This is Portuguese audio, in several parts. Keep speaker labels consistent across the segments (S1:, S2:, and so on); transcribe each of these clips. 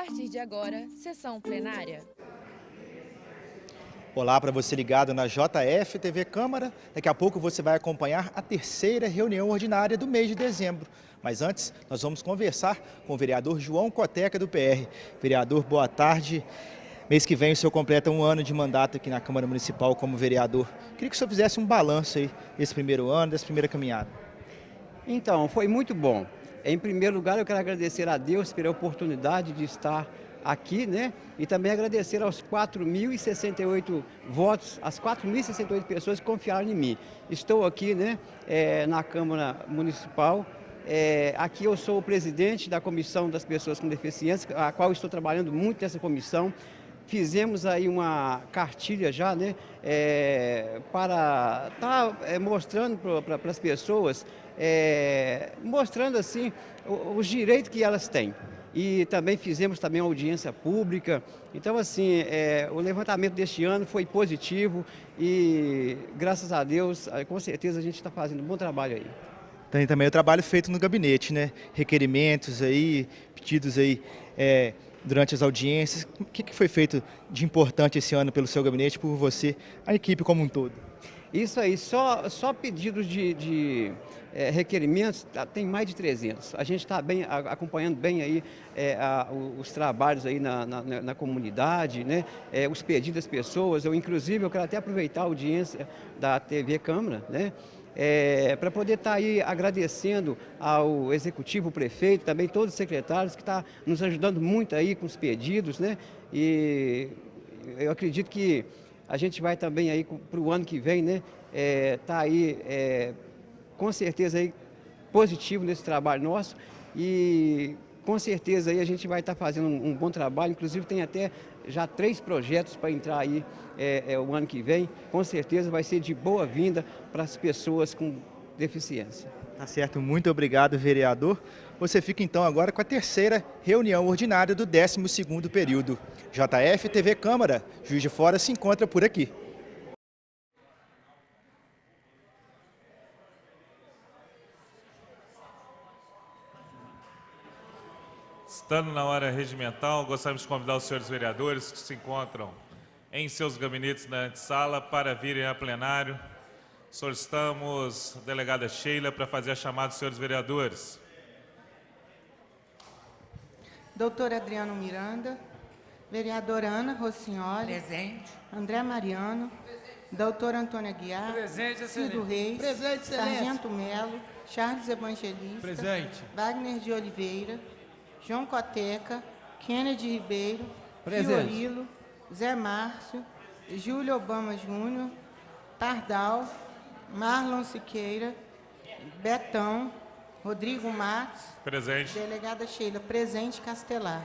S1: partir de agora, sessão plenária.
S2: Olá para você ligado na JF TV Câmara. Daqui a pouco você vai acompanhar a terceira reunião ordinária do mês de dezembro. Mas antes, nós vamos conversar com o vereador João Coteca do PR. Vereador, boa tarde. Mês que vem o senhor completa um ano de mandato aqui na Câmara Municipal como vereador. Queria que o senhor fizesse um balanço aí desse primeiro ano, dessa primeira caminhada.
S3: Então, foi muito bom. Em primeiro lugar, eu quero agradecer a Deus pela oportunidade de estar aqui, né? E também agradecer aos 4.068 votos, as 4.068 pessoas que confiaram em mim. Estou aqui, né, na Câmara Municipal. Aqui eu sou o presidente da Comissão das Pessoas com Deficiência, a qual estou trabalhando muito nessa comissão. Fizemos aí uma cartilha já, né, para estar mostrando para as pessoas, mostrando assim os direitos que elas têm. E também fizemos também audiência pública. Então, assim, o levantamento deste ano foi positivo e, graças a Deus, com certeza a gente está fazendo um bom trabalho aí.
S2: Tem também o trabalho feito no gabinete, né? Requerimentos aí, pedidos aí durante as audiências. O que foi feito de importante esse ano pelo seu gabinete, por você, a equipe como um todo?
S3: Isso aí, só pedidos de requerimentos, tem mais de 300. A gente está bem, acompanhando bem aí os trabalhos aí na comunidade, né? Os pedidos das pessoas. Inclusive, eu quero até aproveitar a audiência da TV Câmara, né? Para poder estar aí agradecendo ao executivo, o prefeito, também todos os secretários que estão nos ajudando muito aí com os pedidos, né? E eu acredito que a gente vai também aí para o ano que vem, né? Tá aí com certeza aí positivo nesse trabalho nosso e com certeza aí a gente vai estar fazendo um bom trabalho. Inclusive tem até já 3 projetos para entrar aí o ano que vem. Com certeza vai ser de boa-vinda para as pessoas com deficiência.
S2: Tá certo, muito obrigado, vereador. Você fica então agora com a terceira reunião ordinária do 12º período. JF TV Câmara, Juiz de Fora se encontra por aqui.
S4: Estando na hora regimental, gostaríamos de convidar os senhores vereadores que se encontram em seus gabinetes na antessala para virem a plenário. Solicitamos a delegada Sheila para fazer a chamada dos senhores vereadores.
S5: Doutor Adriano Miranda, vereadora Ana Rossignoli,
S6: presente.
S5: André Mariano, doutor Antônio Aguiar,
S6: Presente,
S5: Cido Reis,
S6: presente,
S5: Sargento Melo, Charles Evangelista,
S6: Presente.
S5: Wagner de Oliveira, João Coteca, Kennedy Ribeiro,
S6: Presente.
S5: Fiorilo, Zé Márcio, Júlio Obama Júnior, Tardal, Marlon Siqueira, Betão, Rodrigo Matos,
S4: Presente.
S5: delegada Sheila, presente, Castelar.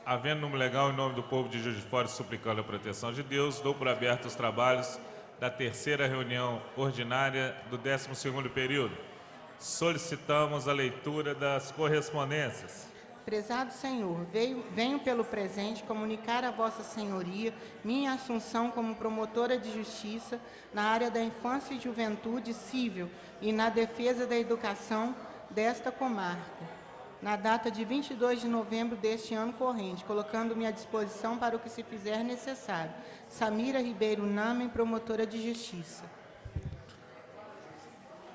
S4: Havendo número legal, em nome do povo de Juiz de Fora, suplicando a proteção de Deus, dou por aberto os trabalhos da terceira reunião ordinária do 12º período. Solicitamos a leitura das correspondências.
S5: Prezado Senhor, venho pelo presente comunicar a Vossa Senhoria minha assunção como promotora de justiça na área da infância e juventude civil e na defesa da educação desta comarca, na data de 22 de novembro deste ano corrente, colocando-me à disposição para o que se fizer necessário. Samira Ribeiro Namen, promotora de justiça.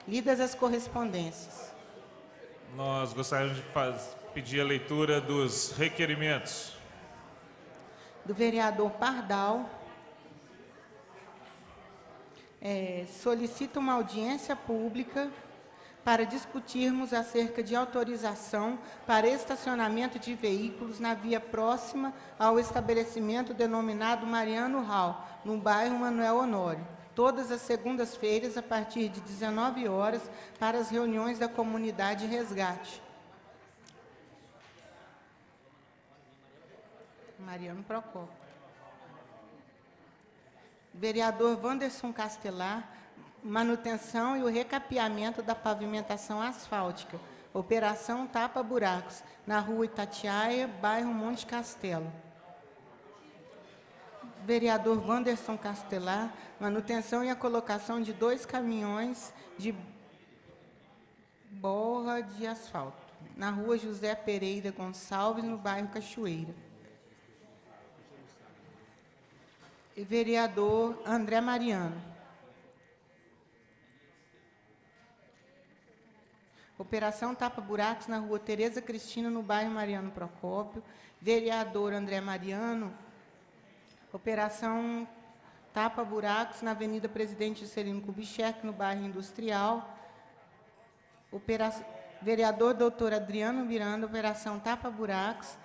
S5: Lidas as correspondências.
S4: Nós gostaríamos de pedir a leitura dos requerimentos.
S5: Do vereador Pardal, solicita uma audiência pública para discutirmos acerca de autorização para estacionamento de veículos na via próxima ao estabelecimento denominado Mariano Hall, no bairro Manuel Honório, todas as segundas-feiras, a partir de 19 horas, para as reuniões da comunidade Resgate. Mariano Procópio. Vereador Wanderson Castelar, manutenção e o recapeamento da pavimentação asfáltica, operação Tapa Buracos, na rua Itatiaia, bairro Monte Castelo. Vereador Wanderson Castelar, manutenção e a colocação de 2 caminhões de borra de asfalto. na rua José Pereira Gonçalves, no bairro Cachoeira. E vereador André Mariano. Operação Tapa Buracos na rua Tereza Cristina, no bairro Mariano Procópio. Vereador André Mariano. Operação Tapa Buracos na Avenida Presidente Juscelino Kubitschek, no bairro Industrial. Vereador doutor Adriano Miranda. Operação Tapa Buracos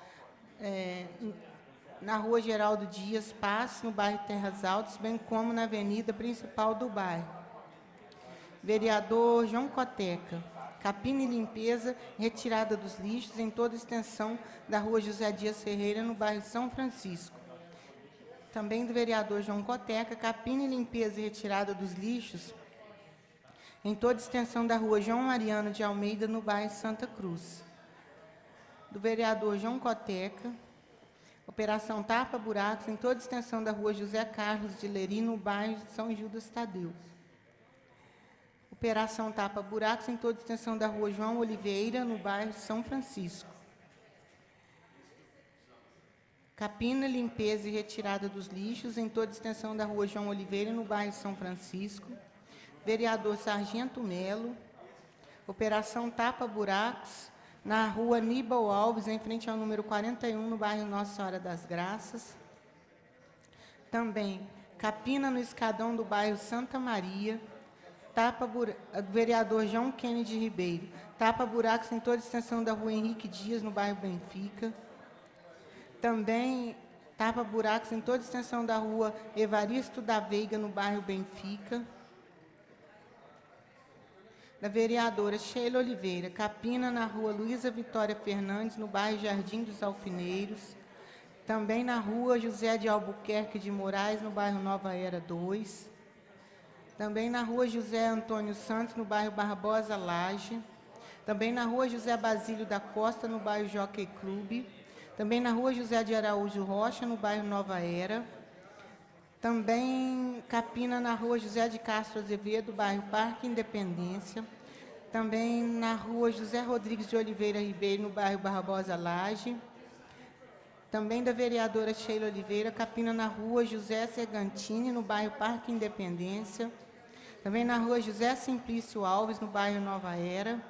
S5: na rua Geraldo Dias Paz, no bairro Terras Altas, bem como na avenida principal do bairro. Vereador João Coteca. Capina e limpeza, retirada dos lixos em toda a extensão da rua José Dias Ferreira, no bairro São Francisco. Também do vereador João Coteca, capina e limpeza e retirada dos lixos em toda a extensão da rua João Mariano de Almeida, no bairro Santa Cruz. Do vereador João Coteca, operação Tapa Buracos em toda a extensão da rua José Carlos de Leri, no bairro São Judas Tadeu. Operação Tapa Buracos em toda a extensão da rua João Oliveira, no bairro São Francisco. Capina, limpeza e retirada dos lixos em toda a extensão da rua João Oliveira, no bairro São Francisco. Vereador Sargento Melo. Operação Tapa Buracos na rua Aníbal Alves, em frente ao número 41, no bairro Nossa Senhora das Graças. Também capina no escadão do bairro Santa Maria. Vereador João Kennedy Ribeiro. Tapa buracos em toda a extensão da rua Henrique Dias, no bairro Benfica. Também tapa buracos em toda a extensão da rua Evaristo da Veiga, no bairro Benfica. Da vereadora Sheila Oliveira. Capina na rua Luísa Vitória Fernandes, no bairro Jardim dos Alfineiros. Também na rua José de Albuquerque de Moraes, no bairro Nova Era 2. Também na rua José Antônio Santos, no bairro Barbosa Laje. Também na rua José Basílio da Costa, no bairro Jockey Clube. Também na rua José de Araújo Rocha, no bairro Nova Era. Também capina na rua José de Castro Azevedo, bairro Parque Independência. Também na rua José Rodrigues de Oliveira Ribeiro, no bairro Barbosa Laje. Também da vereadora Sheila Oliveira, capina na rua José Segantini, no bairro Parque Independência. Também na rua José Simplício Alves, no bairro Nova Era.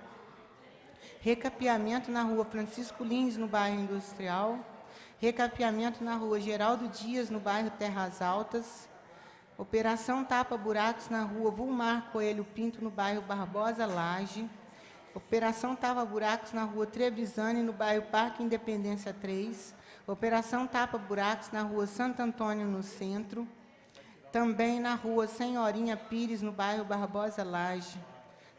S5: Recapeamento na rua Francisco Lins, no bairro Industrial. Recapeamento na rua Geraldo Dias, no bairro Terras Altas. Operação Tapa Buracos na rua Vulmar Coelho Pinto, no bairro Barbosa Laje. Operação Tapa Buracos na rua Trevisani, no bairro Parque Independência 3. Operação Tapa Buracos na rua Santo Antônio, no centro. Também na rua Senhorinha Pires, no bairro Barbosa Laje.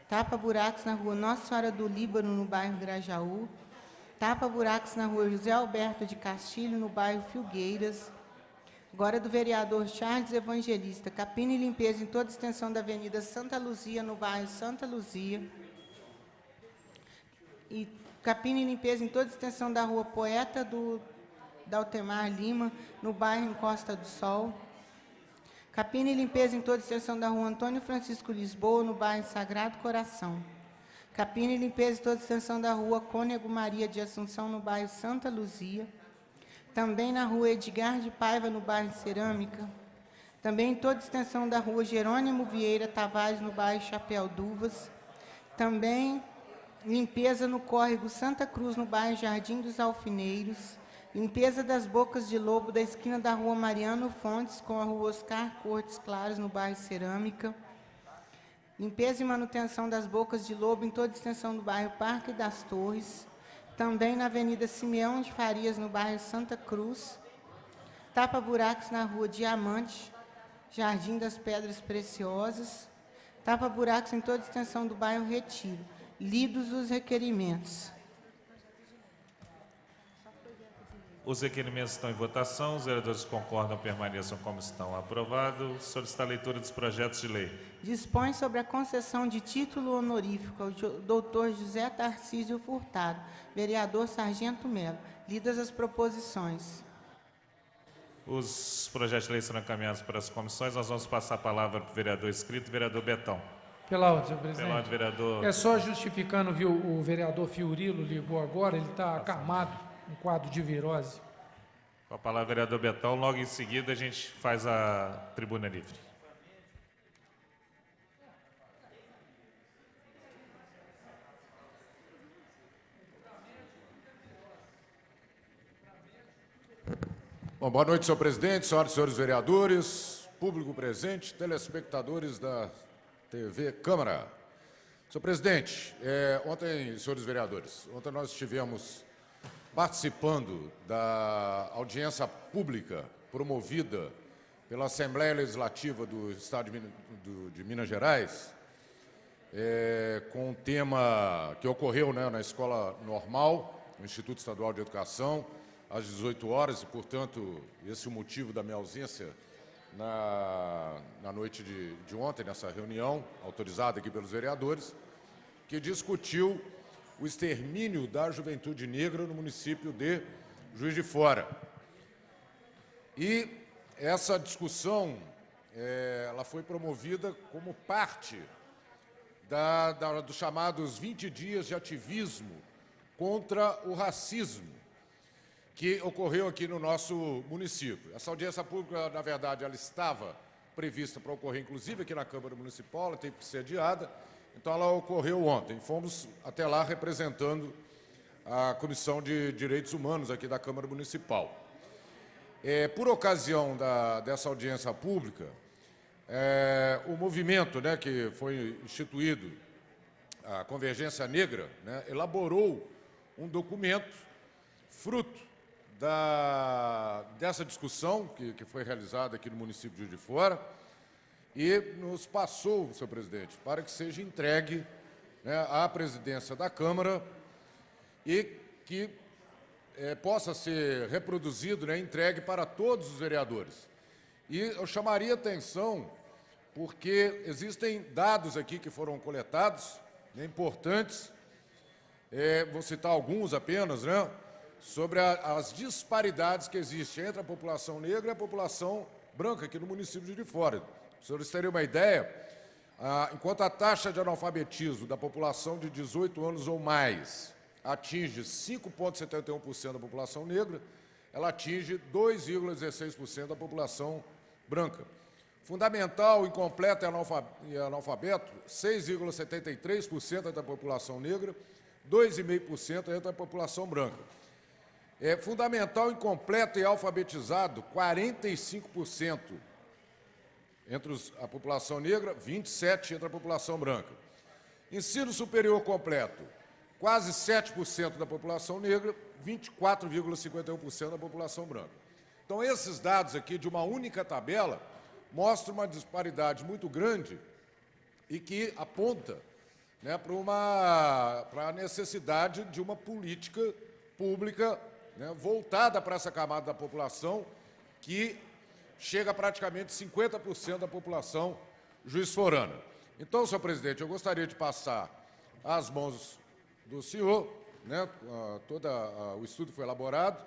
S5: Tapa buracos na rua Nossa Senhora do Líbano, no bairro Grajaú. Tapa buracos na rua José Alberto de Castilho, no bairro Filgueiras. Agora do vereador Charles Evangelista. Capina e limpeza em toda a extensão da Avenida Santa Luzia, no bairro Santa Luzia. E capina e limpeza em toda a extensão da rua Poeta da Altemar Lima, no bairro Costa do Sol. Capina e limpeza em toda a extensão da rua Antônio Francisco Lisboa, no bairro Sagrado Coração. Capina e limpeza em toda a extensão da rua Cônego Maria de Assunção, no bairro Santa Luzia. Também na rua Edgar de Paiva, no bairro Cerâmica. Também em toda a extensão da rua Jerônimo Vieira Tavares, no bairro Chapéu d'Uvas. Também limpeza no córrego Santa Cruz, no bairro Jardim dos Alfineiros. Limpeza das bocas de lobo da esquina da rua Mariano Fontes com a rua Oscar Cortes Claros, no bairro Cerâmica. Limpeza e manutenção das bocas de lobo em toda a extensão do bairro Parque das Torres. Também na Avenida Simeão de Farias, no bairro Santa Cruz. Tapa buracos na rua Diamante, Jardim das Pedras Preciosas. Tapa buracos em toda a extensão do bairro Retiro. Lidos os requerimentos.
S4: Os requerimentos estão em votação. Os vereadores que concordam permaneçam como estão. Aprovado. Solicitar a leitura dos projetos de lei.
S5: Dispõe sobre a concessão de título honorífico ao doutor José Tarcísio Furtado, vereador Sargento Melo. Lidas as proposições.
S4: Os projetos de lei serão encaminhados para as comissões. Nós vamos passar a palavra para o vereador inscrito, vereador Betão.
S6: Pela ordem, senhor presidente.
S4: Pela ordem, vereador.
S6: É só justificando, viu, o vereador Fiorilo ligou agora, ele está acamado, um quadro de virose.
S4: Com a palavra, vereador Betão. Logo em seguida, a gente faz a tribuna livre.
S7: Bom, boa noite, senhor presidente, senhoras e senhores vereadores, público presente, telespectadores da TV Câmara. Senhor presidente, ontem, senhores vereadores, ontem nós estivemos participando da audiência pública promovida pela Assembleia Legislativa do Estado de Minas Gerais, com um tema que ocorreu, né, na Escola Normal, no Instituto Estadual de Educação, às 18 horas, e, portanto, esse é o motivo da minha ausência na noite de ontem, nessa reunião, autorizada aqui pelos vereadores, que discutiu o extermínio da juventude negra no município de Juiz de Fora. E essa discussão ela foi promovida como parte dos chamados 20 dias de ativismo contra o racismo, que ocorreu aqui no nosso município. Essa audiência pública, na verdade, ela estava prevista para ocorrer, inclusive, aqui na Câmara Municipal, ela teve que ser adiada, então ela ocorreu ontem. Fomos até lá representando a Comissão de Direitos Humanos aqui da Câmara Municipal. Por ocasião dessa audiência pública, o movimento, né, que foi instituído, a Convergência Negra, né, elaborou um documento fruto dessa discussão que foi realizada aqui no município de Juiz de Fora, e nos passou, senhor presidente, para que seja entregue, né, à presidência da Câmara e que possa ser reproduzido, né, entregue para todos os vereadores. E eu chamaria atenção porque existem dados aqui que foram coletados, né, importantes, vou citar alguns apenas, né, sobre as disparidades que existem entre a população negra e a população branca aqui no município de Juiz de Fora. Para os senhores terem uma ideia, enquanto a taxa de analfabetismo da população de 18 anos ou mais atinge 5,71% da população negra, ela atinge 2,16% da população branca. Fundamental, incompleto e analfabeto, 6,73% da população negra, 2,5% da população branca. Fundamental, incompleto e alfabetizado, 45% entre a população negra, 27% entre a população branca. Ensino superior completo, quase 7% da população negra, 24,51% da população branca. Então, esses dados aqui de uma única tabela mostram uma disparidade muito grande e que aponta, né, para a necessidade de uma política pública, né, voltada para essa camada da população que chega a praticamente 50% da população juiz-forana. Então, senhor presidente, eu gostaria de passar às mãos do senhor, né, todo o estudo foi elaborado,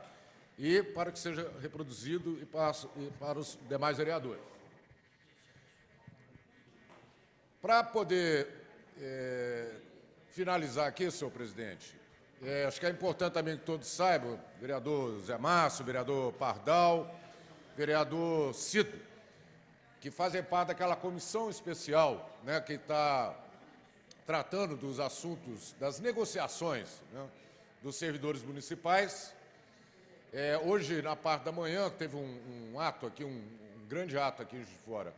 S7: e para que seja reproduzido e para os demais vereadores. Para poder finalizar aqui, senhor presidente, acho que é importante também que todos saibam, vereador Zé Márcio, vereador Pardal, vereador Cito, que fazem parte daquela comissão especial, né, que está tratando dos assuntos, das negociações, né, dos servidores municipais. Hoje, na parte da manhã, teve um ato aqui, um grande ato aqui de fora,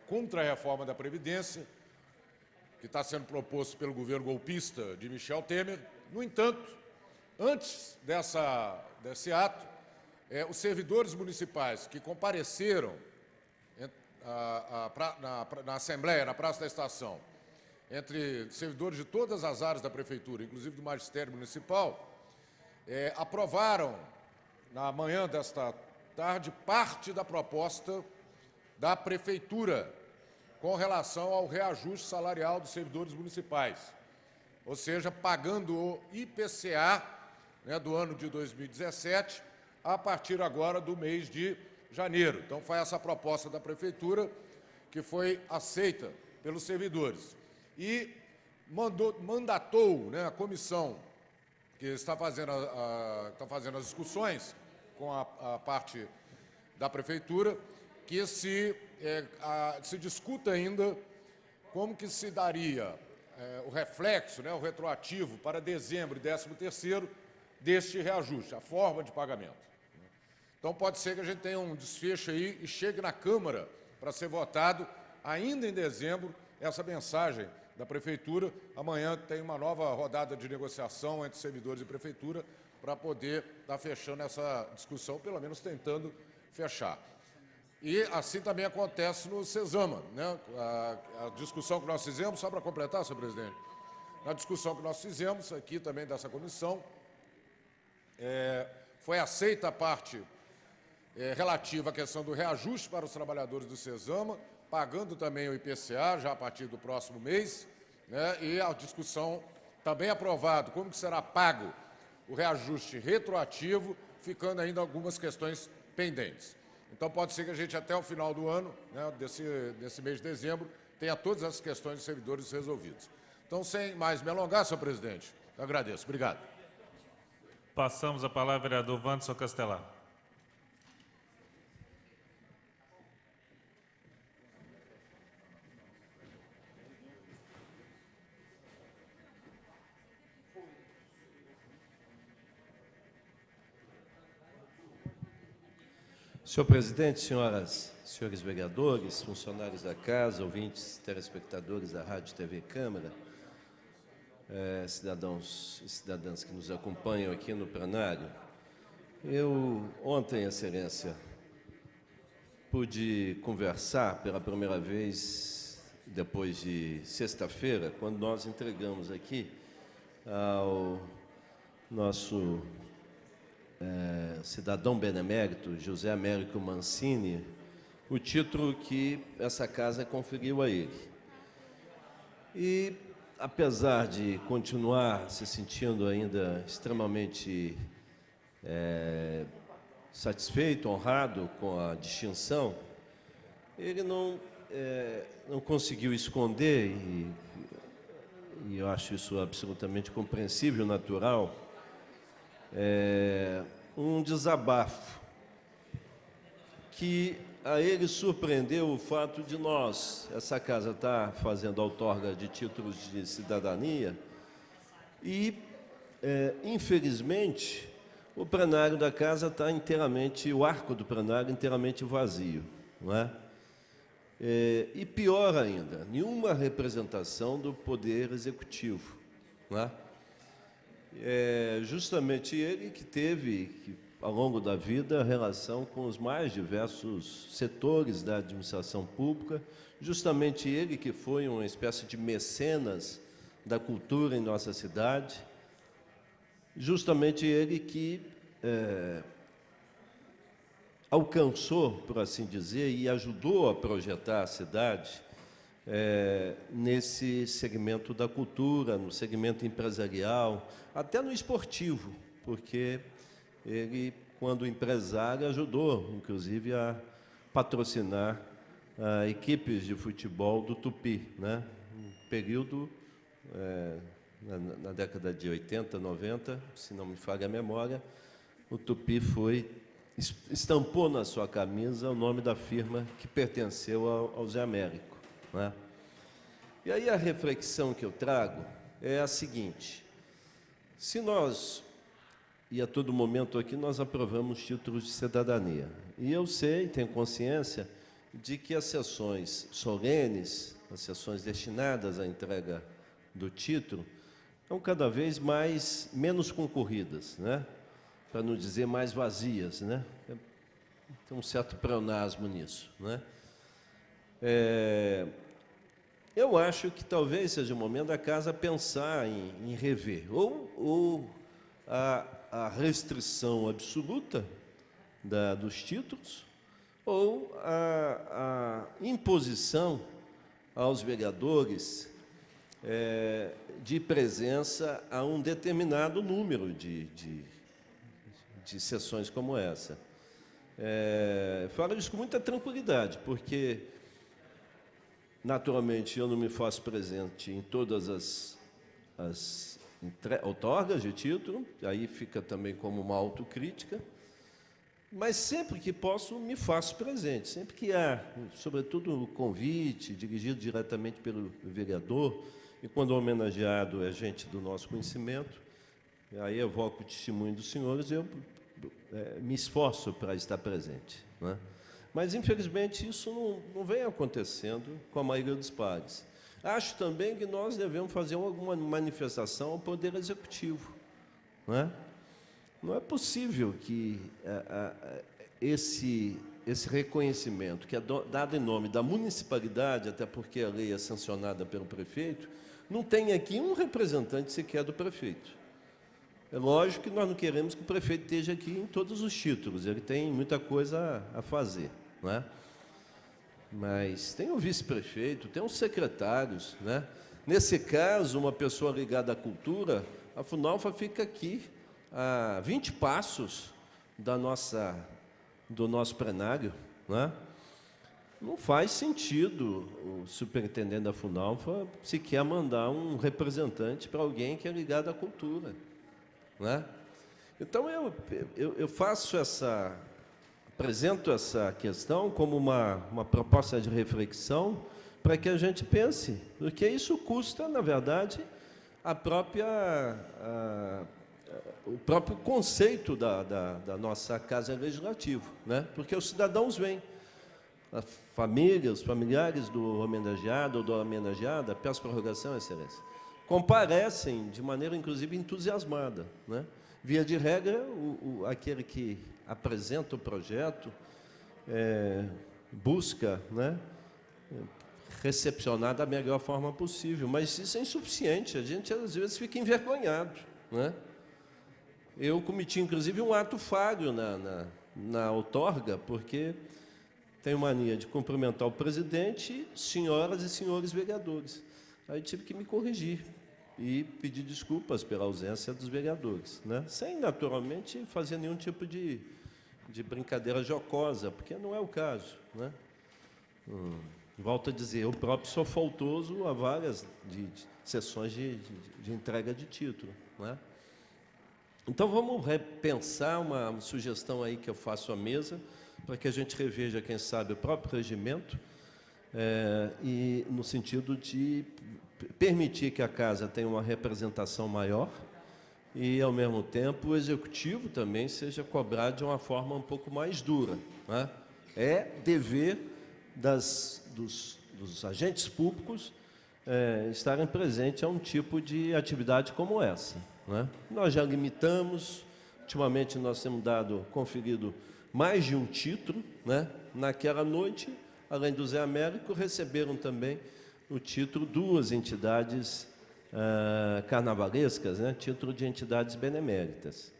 S7: contra a reforma da Previdência, que está sendo proposto pelo governo golpista de Michel Temer. No entanto, antes desse ato, os servidores municipais que compareceram na Assembleia, na Praça da Estação, entre servidores de todas as áreas da Prefeitura, inclusive do Magistério Municipal, aprovaram, na manhã desta tarde, parte da proposta da Prefeitura com relação ao reajuste salarial dos servidores municipais, ou seja, pagando o IPCA, né, do ano de 2017, a partir agora do mês de janeiro. Então, foi essa proposta da Prefeitura que foi aceita pelos servidores. E mandatou, né, a comissão que está fazendo, está fazendo as discussões com a parte da Prefeitura, que se discuta ainda como que se daria o reflexo, né, o retroativo para dezembro e 13º deste reajuste, a forma de pagamento. Então, pode ser que a gente tenha um desfecho aí e chegue na Câmara para ser votado, ainda em dezembro, essa mensagem da Prefeitura. Amanhã tem uma nova rodada de negociação entre servidores e Prefeitura para poder estar fechando essa discussão, pelo menos tentando fechar. E assim também acontece no CESAMA, né? A discussão que nós fizemos, só para completar, senhor presidente, na discussão que nós fizemos aqui também dessa comissão, foi aceita a parte relativa à questão do reajuste para os trabalhadores do CESAMA, pagando também o IPCA já a partir do próximo mês, né? E a discussão também aprovado como que será pago o reajuste retroativo, ficando ainda algumas questões pendentes. Então, pode ser que a gente, até o final do ano, né, desse mês de dezembro, tenha todas as questões dos servidores resolvidas. Então, sem mais me alongar, senhor presidente, eu agradeço. Obrigado.
S4: Passamos a palavra ao vereador Wanderson Castelar.
S8: Senhor presidente, senhores vereadores, funcionários da casa, ouvintes, telespectadores da Rádio TV Câmara, cidadãos e cidadãs que nos acompanham aqui no plenário, eu, ontem, Excelência, pude conversar pela primeira vez, depois de sexta-feira, quando nós entregamos aqui ao nosso cidadão benemérito, José Américo Mancini, o título que essa casa conferiu a ele. E, apesar de continuar se sentindo ainda extremamente satisfeito, honrado com a distinção, ele não conseguiu esconder, e eu acho isso absolutamente compreensível, natural, um desabafo que a ele surpreendeu o fato de essa casa estar fazendo outorga de títulos de cidadania e, infelizmente, o plenário da casa está inteiramente, o arco do plenário inteiramente vazio, não é? E pior ainda, nenhuma representação do Poder Executivo, não é? Justamente ele que teve, ao longo da vida, relação com os mais diversos setores da administração pública, justamente ele que foi uma espécie de mecenas da cultura em nossa cidade, justamente ele que alcançou, por assim dizer, e ajudou a projetar a cidade nesse segmento da cultura, no segmento empresarial, até no esportivo, porque ele, quando empresário, ajudou, inclusive, a patrocinar equipes de futebol do Tupi, né? Um período, na década de 80, 90, se não me falha a memória, o Tupi estampou na sua camisa o nome da firma que pertenceu ao Zé Américo, né? E aí a reflexão que eu trago é a seguinte: se nós, e a todo momento aqui, nós aprovamos títulos de cidadania, e eu sei, tenho consciência de que as sessões solenes, as sessões destinadas à entrega do título, são cada vez menos concorridas, né? Para não dizer mais vazias, né? Tem um certo pleonasmo nisso, né? Eu acho que talvez seja o momento da casa pensar em rever ou a restrição absoluta dos títulos, ou a imposição aos vereadores de presença a um determinado número de sessões como essa. Falo isso com muita tranquilidade, porque Naturalmente, eu não me faço presente em todas as outorgas de título, aí fica também como uma autocrítica, mas sempre que posso, me faço presente. Sempre que há, sobretudo, convite dirigido diretamente pelo vereador, e quando o homenageado é gente do nosso conhecimento, aí evoco o testemunho dos senhores, eu me esforço para estar presente, né? Mas, infelizmente, isso não vem acontecendo com a maioria dos pares. Acho também que nós devemos fazer alguma manifestação ao Poder Executivo, não é? Não é possível que esse reconhecimento, que é dado em nome da municipalidade, até porque a lei é sancionada pelo prefeito, não tenha aqui um representante sequer do prefeito. É lógico que nós não queremos que o prefeito esteja aqui em todos os títulos, ele tem muita coisa a fazer, não é? Mas tem o vice-prefeito, tem os secretários, né? Nesse caso, uma pessoa ligada à cultura, a Funalfa fica aqui a 20 passos do nosso plenário, né? Não faz sentido o superintendente da Funalfa sequer mandar um representante para alguém que é ligado à cultura, né? Então, eu apresento essa questão como uma proposta de reflexão para que a gente pense, porque isso custa, na verdade, o próprio conceito da nossa Casa Legislativa, né? Porque os cidadãos vêm, a família, os familiares do homenageado ou da homenageada, peço prorrogação, Excelência, comparecem de maneira, inclusive, entusiasmada, né? Via de regra, aquele que apresenta o projeto busca, né, recepcionar da melhor forma possível, mas isso é insuficiente, a gente, às vezes, fica envergonhado, né? Eu cometi, inclusive, um ato falho na outorga, porque tenho mania de cumprimentar o presidente, senhoras e senhores vereadores. Aí tive que me corrigir e pedir desculpas pela ausência dos vereadores, né? Sem, naturalmente, fazer nenhum tipo de brincadeira jocosa, porque não é o caso, né? Volto a dizer, eu próprio sou faltoso a várias sessões de entrega de título, né? Então, vamos repensar uma sugestão aí que eu faço à mesa, para que a gente reveja, quem sabe, o próprio regimento, e no sentido de permitir que a Casa tenha uma representação maior e, ao mesmo tempo, o Executivo também seja cobrado de uma forma um pouco mais dura, né? É dever dos agentes públicos estarem presentes a um tipo de atividade como essa, né? Nós já limitamos, ultimamente nós temos conferido mais de um título, né? Naquela noite, além do Zé Américo, receberam também o título duas entidades carnavalescas, né? Título de entidades beneméritas.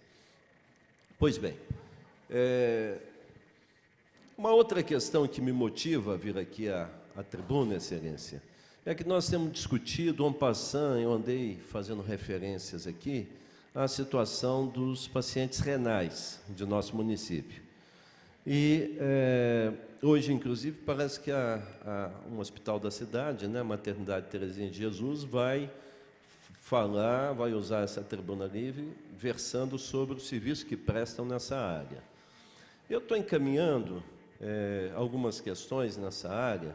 S8: Pois bem, uma outra questão que me motiva a vir aqui à tribuna, Excelência, é que nós temos discutido, en passant, eu andei fazendo referências aqui, à situação dos pacientes renais de nosso município. E hoje, inclusive, parece que um hospital da cidade, né, a Maternidade Terezinha de Jesus, vai usar essa tribuna livre, versando sobre o serviço que prestam nessa área. Eu estou encaminhando algumas questões nessa área,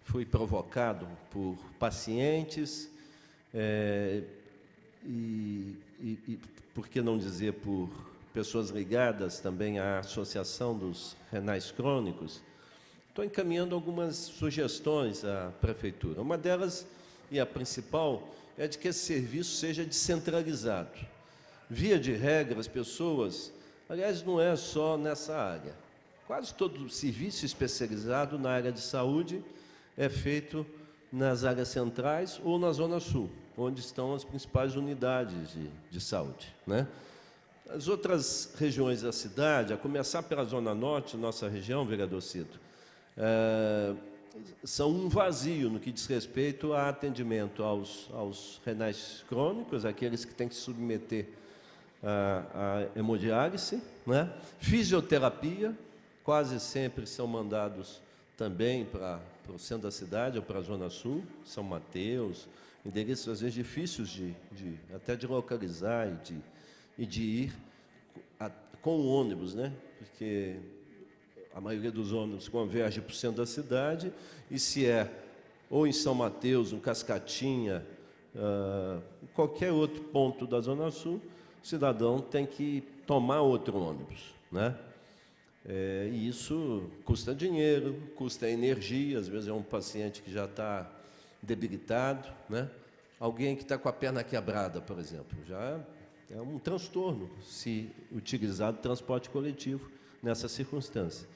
S8: fui provocado por pacientes e, por que não dizer, por pessoas ligadas também à Associação dos Renais Crônicos. Estou encaminhando algumas sugestões à Prefeitura. Uma delas, e a principal, é de que esse serviço seja descentralizado. Via de regra, as pessoas, aliás, não é só nessa área, quase todo serviço especializado na área de saúde é feito nas áreas centrais ou na Zona Sul, onde estão as principais unidades de saúde, né? As outras regiões da cidade, a começar pela Zona Norte, nossa região, vereador Cito, são um vazio no que diz respeito a atendimento aos renais crônicos, aqueles que têm que se submeter à hemodiálise, né? Fisioterapia, quase sempre são mandados também para o centro da cidade ou para a Zona Sul, São Mateus, endereços às vezes difíceis até de localizar e de ir com o ônibus, né? Porque a maioria dos ônibus converge para o centro da cidade, e se é ou em São Mateus, em Cascatinha, qualquer outro ponto da Zona Sul, o cidadão tem que tomar outro ônibus, né? E isso custa dinheiro, custa energia, às vezes é um paciente que já está debilitado, né? Alguém que está com a perna quebrada, por exemplo, já é um transtorno se utilizar o transporte coletivo nessa circunstância.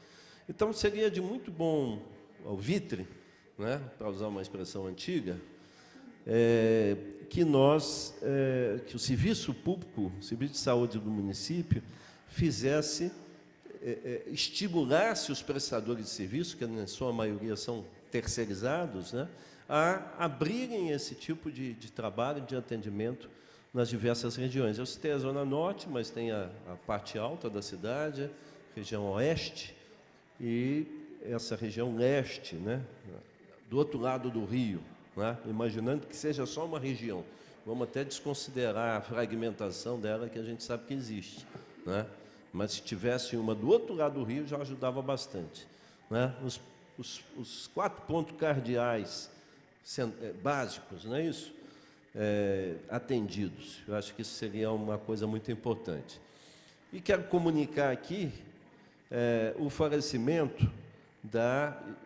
S8: Então, seria de muito bom alvitre, né, para usar uma expressão antiga, que que o serviço público, o serviço de saúde do município, estimulasse os prestadores de serviço, que na sua maioria são terceirizados, né, a abrirem esse tipo de trabalho, de atendimento nas diversas regiões. Eu citei a Zona Norte, mas tem a parte alta da cidade, região oeste, e essa região leste, né, do outro lado do rio, né, imaginando que seja só uma região. Vamos até desconsiderar a fragmentação dela, que a gente sabe que existe, né? Mas se tivesse uma do outro lado do rio, já ajudava bastante, né? Os 4 pontos cardeais básicos, não é isso? Atendidos. Eu acho que isso seria uma coisa muito importante. E quero comunicar aqui o falecimento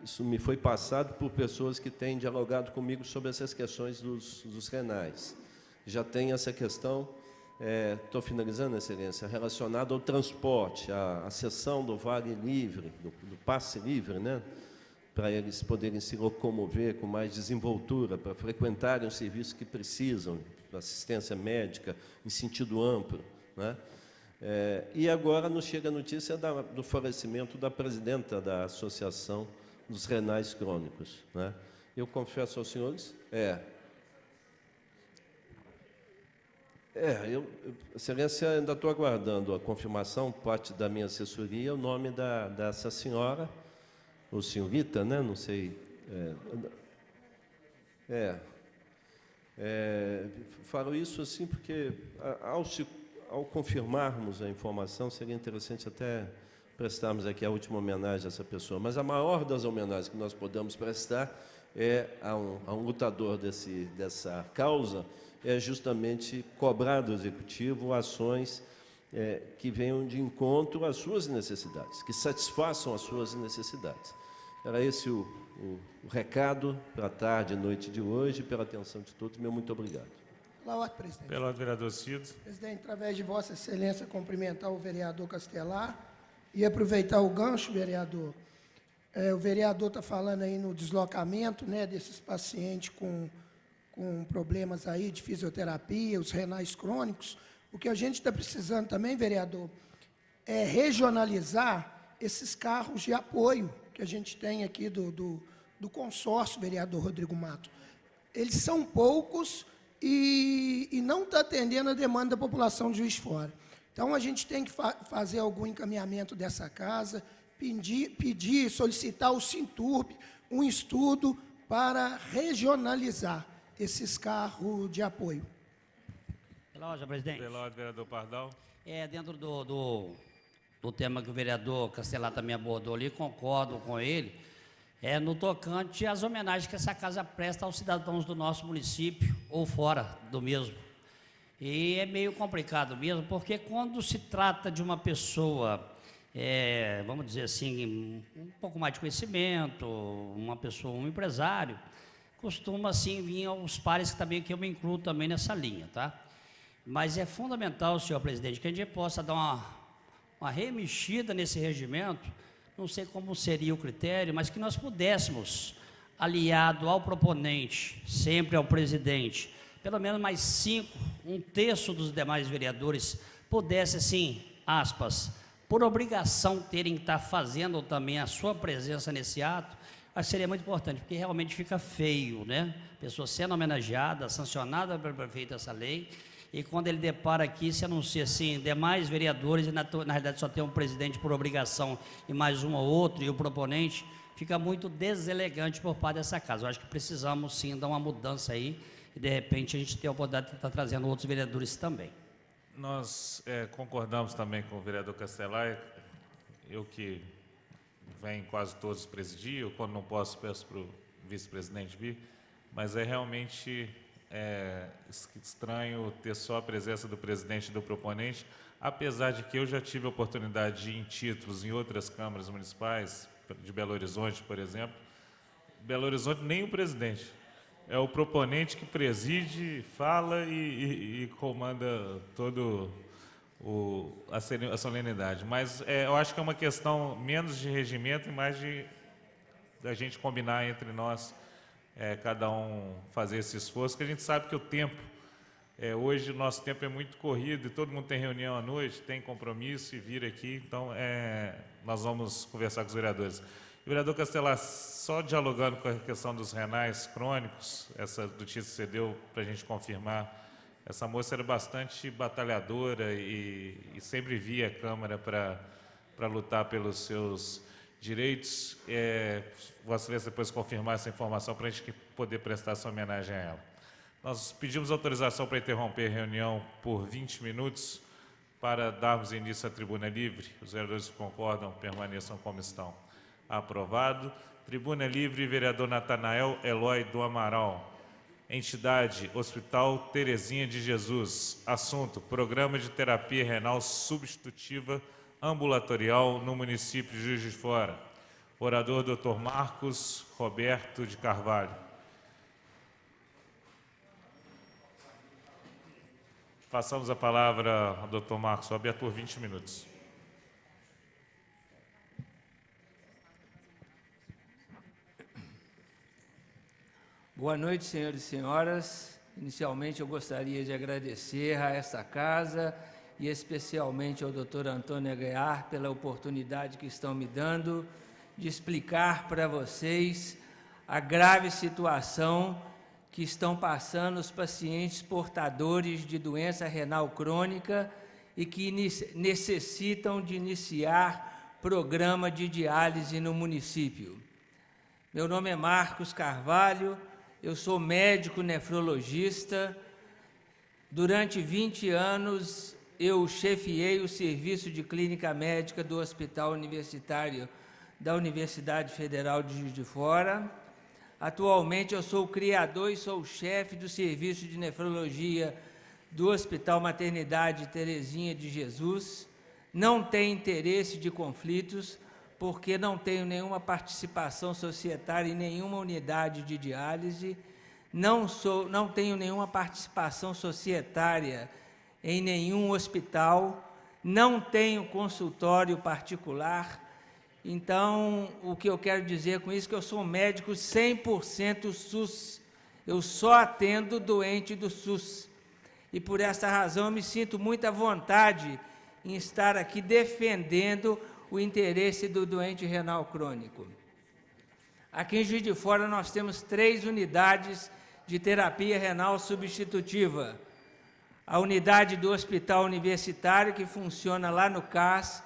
S8: isso me foi passado por pessoas que têm dialogado comigo sobre essas questões dos renais. Já tem essa questão, estou finalizando, Excelência, relacionada ao transporte, a cessão do vale livre, do passe livre, né? Para eles poderem se locomover com mais desenvoltura, para frequentarem os serviços que precisam, assistência médica em sentido amplo, né? E agora nos chega a notícia do falecimento da presidenta da Associação dos Renais Crônicos, né? Eu confesso aos senhores, Excelência, ainda estou aguardando a confirmação, parte da minha assessoria, o nome dessa senhora, ou senhorita, né? Não sei. Falo isso assim porque, ao confirmarmos a informação, seria interessante até prestarmos aqui a última homenagem a essa pessoa. Mas a maior das homenagens que nós podemos prestar a um lutador dessa causa, justamente cobrar do Executivo ações que venham de encontro às suas necessidades, que satisfaçam as suas necessidades. Era esse o recado para a tarde e noite de hoje, pela atenção de todos. Meu muito obrigado.
S9: Pela ordem, presidente.
S4: Pela ordem, vereador Cido.
S9: Presidente, através de Vossa Excelência, cumprimentar o vereador Castelar e aproveitar o gancho, vereador. O vereador está falando aí no deslocamento, né, desses pacientes com problemas aí de fisioterapia, os renais crônicos. O que a gente está precisando também, vereador, é regionalizar esses carros de apoio que a gente tem aqui do consórcio, vereador Rodrigo Mato. Eles são poucos e não está atendendo a demanda da população de Juiz de Fora. Então, a gente tem que fazer algum encaminhamento dessa casa, solicitar ao Sinturb um estudo para regionalizar esses carros de apoio.
S10: Pela ordem, presidente.
S4: Pela ordem, vereador Pardal.
S10: Dentro do tema que o vereador Castelar também abordou ali, concordo com ele, no tocante às homenagens que essa casa presta aos cidadãos do nosso município ou fora do mesmo. E é meio complicado mesmo, porque quando se trata de uma pessoa, vamos dizer assim, um pouco mais de conhecimento, uma pessoa, um empresário, costuma assim vir aos pares que também que eu me incluo também nessa linha, tá? Mas é fundamental, senhor presidente, que a gente possa dar uma remexida nesse regimento, não sei como seria o critério, mas que nós pudéssemos, aliado ao proponente, sempre ao presidente, pelo menos mais 5, um terço dos demais vereadores, pudesse, assim, aspas, por obrigação terem que estar fazendo também a sua presença nesse ato, acho que seria muito importante, porque realmente fica feio, né? Pessoa sendo homenageada, sancionada pelo prefeito essa lei, e quando ele depara aqui, se anuncia assim, demais vereadores, e na realidade só tem um presidente por obrigação e mais um ou outro, e o proponente, fica muito deselegante por parte dessa casa. Eu acho que precisamos sim dar uma mudança aí, e de repente a gente tem a oportunidade de estar trazendo outros vereadores também.
S4: Nós concordamos também com o vereador Castelar, eu que venho quase todos presidir, eu quando não posso peço para o vice-presidente vir, mas é realmente estranho ter só a presença do presidente e do proponente, apesar de que eu já tive a oportunidade de ir em títulos em outras câmaras municipais, de Belo Horizonte, por exemplo. Belo Horizonte nem o presidente, é o proponente que preside, fala e comanda todo a solenidade. Mas eu acho que é uma questão menos de regimento e mais de da gente combinar entre nós, cada um fazer esse esforço, que a gente sabe que o tempo, hoje o nosso tempo é muito corrido, e todo mundo tem reunião à noite, tem compromisso e vira aqui, então nós vamos conversar com os vereadores. O vereador Castelar, só dialogando com a questão dos renais crônicos, essa notícia que você deu para a gente confirmar, essa moça era bastante batalhadora e sempre via a Câmara para lutar pelos seus direitos. Vossa Excelência depois confirmar essa informação para a gente poder prestar essa homenagem a ela. Nós pedimos autorização para interromper a reunião por 20 minutos para darmos início à tribuna livre. Os vereadores que concordam permaneçam como estão. Aprovado. Tribuna livre, vereador Natanael Eloy do Amaral. Entidade, Hospital Terezinha de Jesus. Assunto, Programa de Terapia Renal Substitutiva Ambulatorial no município de Juiz de Fora. Orador, Dr. Marcos Roberto de Carvalho. Passamos a palavra ao Dr. Marcos Roberto por 20 minutos.
S11: Boa noite, senhores e senhoras. Inicialmente, eu gostaria de agradecer a esta casa e especialmente ao Dr. Antônio Aguiar pela oportunidade que estão me dando de explicar para vocês a grave situação que estão passando os pacientes portadores de doença renal crônica e que necessitam de iniciar programa de diálise no município. Meu nome é Marcos Carvalho. Eu sou médico nefrologista. Durante 20 anos, eu chefiei o serviço de clínica médica do Hospital Universitário da Universidade Federal de Juiz de Fora. Atualmente, eu sou o criador e sou o chefe do serviço de nefrologia do Hospital Maternidade Terezinha de Jesus. Não tenho interesse de conflitos, porque não tenho nenhuma participação societária em nenhuma unidade de diálise, não tenho nenhuma participação societária em nenhum hospital, não tenho consultório particular. Então, o que eu quero dizer com isso é que eu sou um médico 100% SUS. Eu só atendo doente do SUS. E por essa razão eu me sinto muito à vontade em estar aqui defendendo o interesse do doente renal crônico. Aqui em Juiz de Fora nós temos 3 unidades de terapia renal substitutiva. A unidade do Hospital Universitário, que funciona lá no CAS,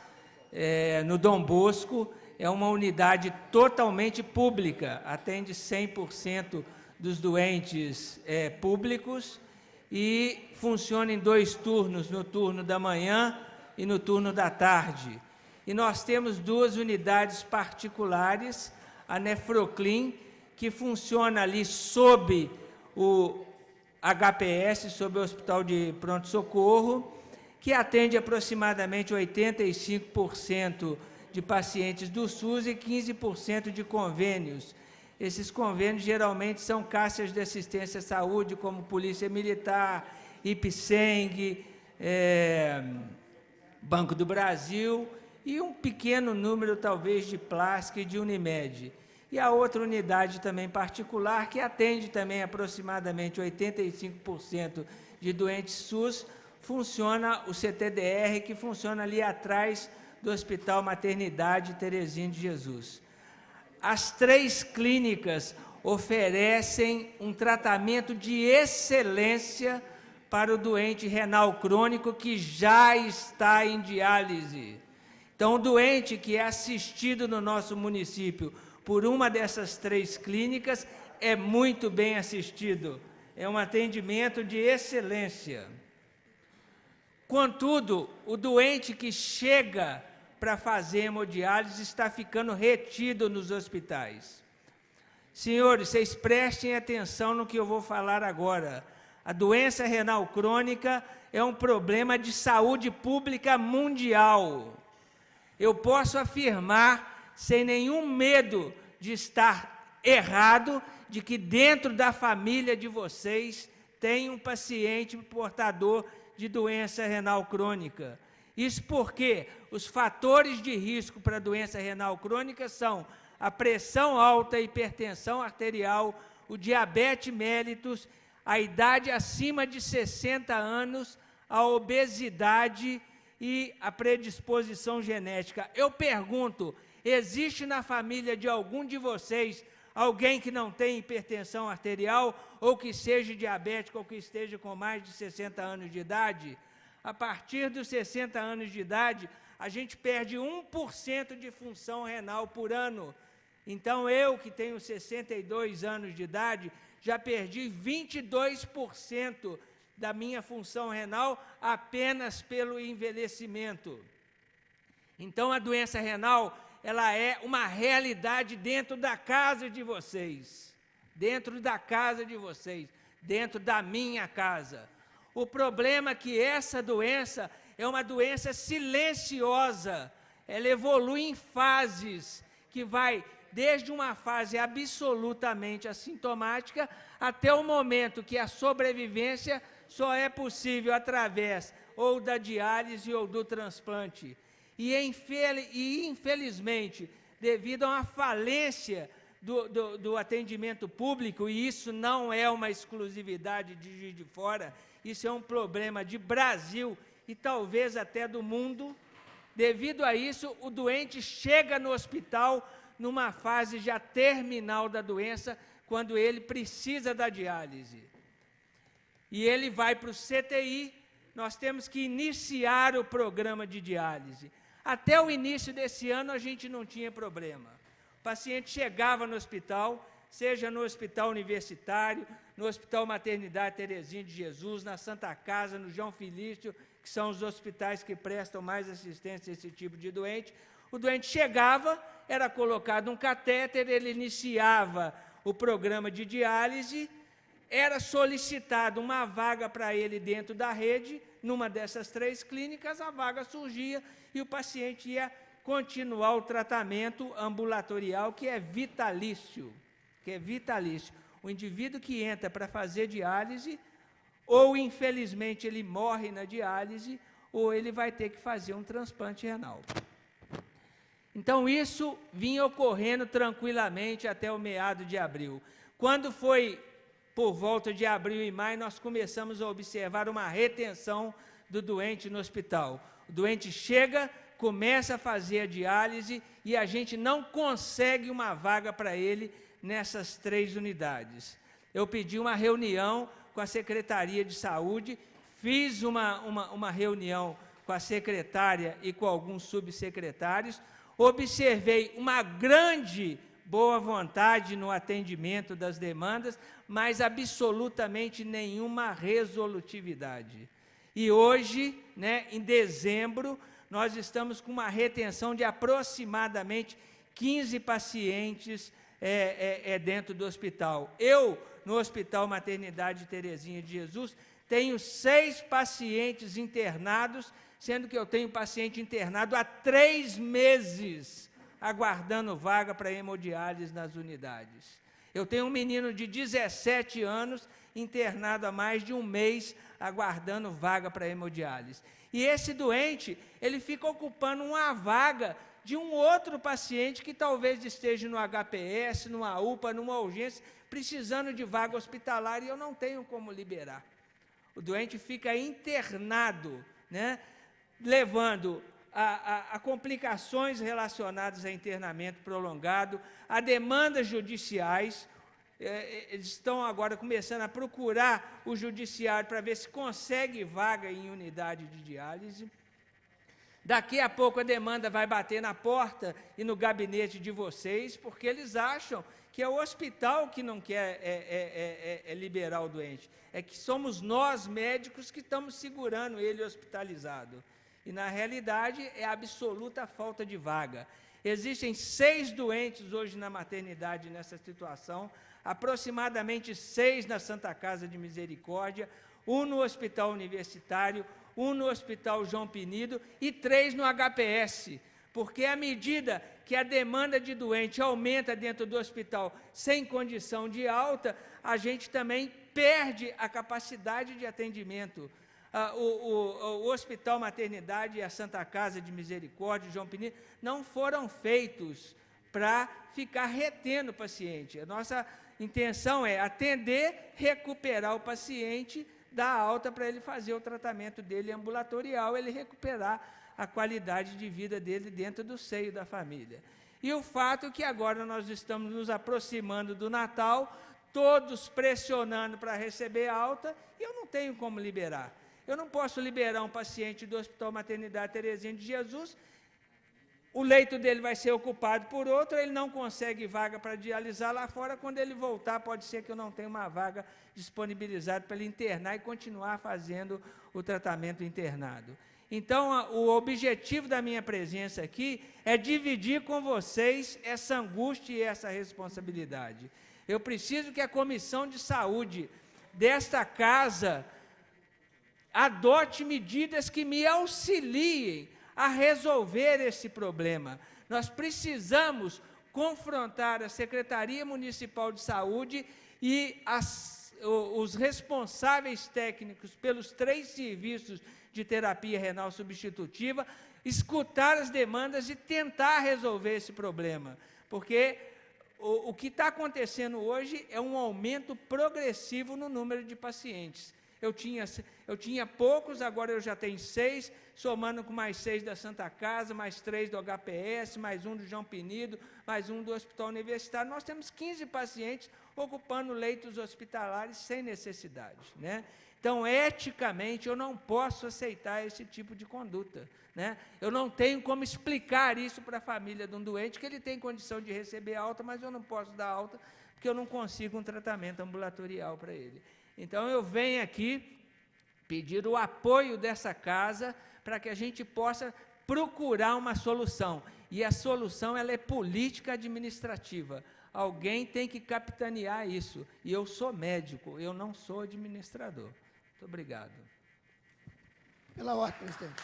S11: no Dom Bosco, é uma unidade totalmente pública, atende 100% dos doentes públicos e funciona em 2 turnos, no turno da manhã e no turno da tarde. E nós temos 2 unidades particulares, a Nefroclin, que funciona ali sob o HPS, sob o Hospital de Pronto-Socorro, que atende aproximadamente 85% de pacientes do SUS e 15% de convênios. Esses convênios geralmente são caixas de assistência à saúde, como Polícia Militar, IPSENG, Banco do Brasil, e um pequeno número, talvez, de Plástica e de Unimed. E a outra unidade também particular, que atende também aproximadamente 85% de doentes SUS, funciona o CTDR, que funciona ali atrás do Hospital Maternidade Terezinha de Jesus. As 3 clínicas oferecem um tratamento de excelência para o doente renal crônico que já está em diálise. Então, o doente que é assistido no nosso município por uma dessas 3 clínicas é muito bem assistido. É um atendimento de excelência. Contudo, o doente que chega para fazer hemodiálise está ficando retido nos hospitais. Senhores, vocês prestem atenção no que eu vou falar agora. A doença renal crônica é um problema de saúde pública mundial. Eu posso afirmar, sem nenhum medo de estar errado, de que dentro da família de vocês tem um paciente portador de doença renal crônica. Isso porque os fatores de risco para a doença renal crônica são a pressão alta, a hipertensão arterial, o diabetes mellitus, a idade acima de 60 anos, a obesidade e a predisposição genética. Eu pergunto, existe na família de algum de vocês alguém que não tem hipertensão arterial, ou que seja diabético, ou que esteja com mais de 60 anos de idade? A partir dos 60 anos de idade, a gente perde 1% de função renal por ano. Então, eu, que tenho 62 anos de idade, já perdi 22% da minha função renal apenas pelo envelhecimento. Então, a doença renal, ela é uma realidade dentro da casa de vocês, dentro da casa de vocês, dentro da minha casa. O problema é que essa doença é uma doença silenciosa, ela evolui em fases, que vai desde uma fase absolutamente assintomática até o momento que a sobrevivência só é possível através ou da diálise ou do transplante. E infelizmente, devido a uma falência do atendimento público, e isso não é uma exclusividade de Juiz de Fora, isso é um problema de Brasil e talvez até do mundo. Devido a isso, o doente chega no hospital numa fase já terminal da doença, quando ele precisa da diálise. E ele vai para o CTI, nós temos que iniciar o programa de diálise. Até o início desse ano, a gente não tinha problema. O paciente chegava no hospital, seja no hospital universitário, no Hospital Maternidade Terezinha de Jesus, na Santa Casa, no João Felício, que são os hospitais que prestam mais assistência a esse tipo de doente. O doente chegava, era colocado um catéter, ele iniciava o programa de diálise, era solicitado uma vaga para ele dentro da rede, numa dessas 3 clínicas, a vaga surgia e o paciente ia continuar o tratamento ambulatorial, que é vitalício, O indivíduo que entra para fazer diálise, ou infelizmente ele morre na diálise, ou ele vai ter que fazer um transplante renal. Então, isso vinha ocorrendo tranquilamente até o meado de abril. Quando foi por volta de abril e maio, nós começamos a observar uma retenção do doente no hospital. O doente chega, começa a fazer a diálise e a gente não consegue uma vaga para ele nessas 3 unidades. Eu pedi uma reunião com a Secretaria de Saúde, fiz uma reunião com a secretária e com alguns subsecretários, observei uma grande boa vontade no atendimento das demandas, mas absolutamente nenhuma resolutividade. E hoje, em dezembro, nós estamos com uma retenção de aproximadamente 15 pacientes dentro do hospital. Eu, no Hospital Maternidade Terezinha de Jesus, tenho 6 pacientes internados, sendo que eu tenho paciente internado há 3 meses, aguardando vaga para hemodiálise nas unidades. Eu tenho um menino de 17 anos, internado há mais de 1 mês, aguardando vaga para hemodiálise. E esse doente, ele fica ocupando uma vaga de um outro paciente que talvez esteja no HPS, numa UPA, numa urgência, precisando de vaga hospitalar, e eu não tenho como liberar. O doente fica internado, levando a complicações relacionadas a internamento prolongado, a demandas judiciais. Eles estão agora começando a procurar o judiciário para ver se consegue vaga em unidade de diálise. Daqui a pouco a demanda vai bater na porta e no gabinete de vocês, porque eles acham que é o hospital que não quer liberar o doente. É que somos nós, médicos, que estamos segurando ele hospitalizado. E, na realidade, é absoluta falta de vaga. Existem 6 doentes hoje na maternidade nessa situação, aproximadamente 6 na Santa Casa de Misericórdia, 1 no Hospital Universitário, 1 no Hospital João Pinido e 3 no HPS, porque à medida que a demanda de doente aumenta dentro do hospital sem condição de alta, a gente também perde a capacidade de atendimento. O Hospital Maternidade e a Santa Casa de Misericórdia, João Pinido, não foram feitos para ficar retendo o paciente. A nossa intenção é atender, recuperar o paciente, dar alta para ele fazer o tratamento dele ambulatorial, ele recuperar a qualidade de vida dele dentro do seio da família. E o fato é que agora nós estamos nos aproximando do Natal, todos pressionando para receber alta, e eu não tenho como liberar. Eu não posso liberar um paciente do Hospital Maternidade Terezinha de Jesus, o leito dele vai ser ocupado por outro, ele não consegue vaga para dialisar lá fora, quando ele voltar, pode ser que eu não tenha uma vaga disponibilizada para ele internar e continuar fazendo o tratamento internado. Então, o objetivo da minha presença aqui é dividir com vocês essa angústia e essa responsabilidade. Eu preciso que a Comissão de Saúde desta casa adote medidas que me auxiliem a resolver esse problema. Nós precisamos confrontar a Secretaria Municipal de Saúde e os responsáveis técnicos pelos 3 serviços de terapia renal substitutiva, escutar as demandas e tentar resolver esse problema, porque o que está acontecendo hoje é um aumento progressivo no número de pacientes. Eu tinha poucos, agora eu já tenho 6, somando com mais 6 da Santa Casa, mais 3 do HPS, mais 1 do João Pinido, mais 1 do Hospital Universitário. Nós temos 15 pacientes ocupando leitos hospitalares sem necessidade, né? Então, eticamente, eu não posso aceitar esse tipo de conduta, né? Eu não tenho como explicar isso para a família de um doente, que ele tem condição de receber alta, mas eu não posso dar alta, porque eu não consigo um tratamento ambulatorial para ele. Então, eu venho aqui pedir o apoio dessa casa para que a gente possa procurar uma solução. E a solução ela é política administrativa. Alguém tem que capitanear isso. E eu sou médico, eu não sou administrador. Muito obrigado.
S9: Pela ordem, presidente.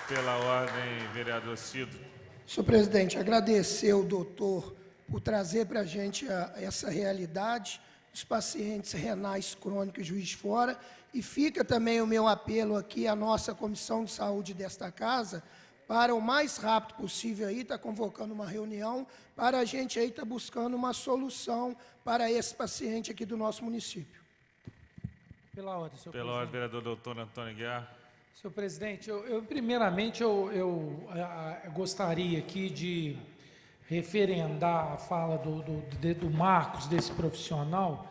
S4: Pela ordem, vereador Cido.
S9: Senhor presidente, agradecer ao doutor por trazer para a gente essa realidade dos pacientes renais crônicos Juiz de Fora, e fica também o meu apelo aqui à nossa Comissão de Saúde desta casa, para o mais rápido possível aí, está convocando uma reunião, para a gente aí estar buscando uma solução para esse paciente aqui do nosso município.
S6: Pela ordem, senhor
S4: Pela ordem, vereador doutor Antônio Aguiar.
S6: Senhor presidente, primeiramente eu gostaria aqui de referendar a fala do Marcos, desse profissional,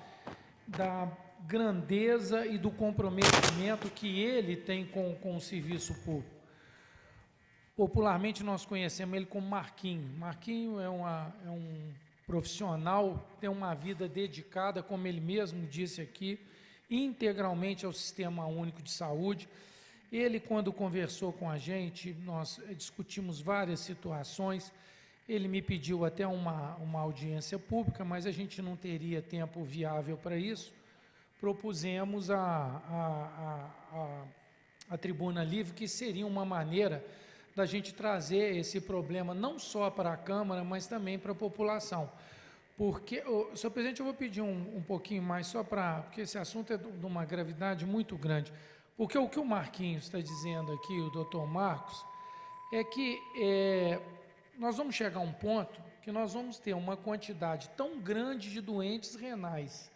S6: da grandeza e do comprometimento que ele tem com o serviço público. Popularmente nós conhecemos ele como Marquinho. Marquinho é um profissional, tem uma vida dedicada, como ele mesmo disse aqui, integralmente ao Sistema Único de Saúde. Ele, quando conversou com a gente, nós discutimos várias situações. Ele me pediu até uma audiência pública, mas a gente não teria tempo viável para isso. Propusemos a tribuna livre, que seria uma maneira da gente trazer esse problema não só para a Câmara, mas também para a população. Porque, senhor presidente, eu vou pedir um pouquinho mais, só porque esse assunto é de uma gravidade muito grande. Porque o que o Marquinhos está dizendo aqui, o doutor Marcos, é que nós vamos chegar a um ponto que nós vamos ter uma quantidade tão grande de doentes renais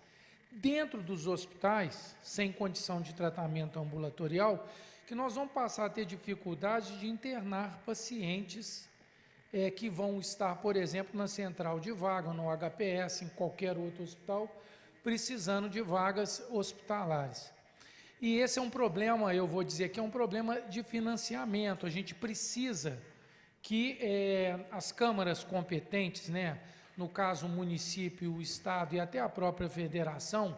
S6: dentro dos hospitais, sem condição de tratamento ambulatorial, que nós vamos passar a ter dificuldade de internar pacientes que vão estar, por exemplo, na central de vaga, no HPS, em qualquer outro hospital, precisando de vagas hospitalares. E esse é um problema, eu vou dizer que é um problema de financiamento. A gente precisa que as câmaras competentes, né, no caso o município, o estado e até a própria federação,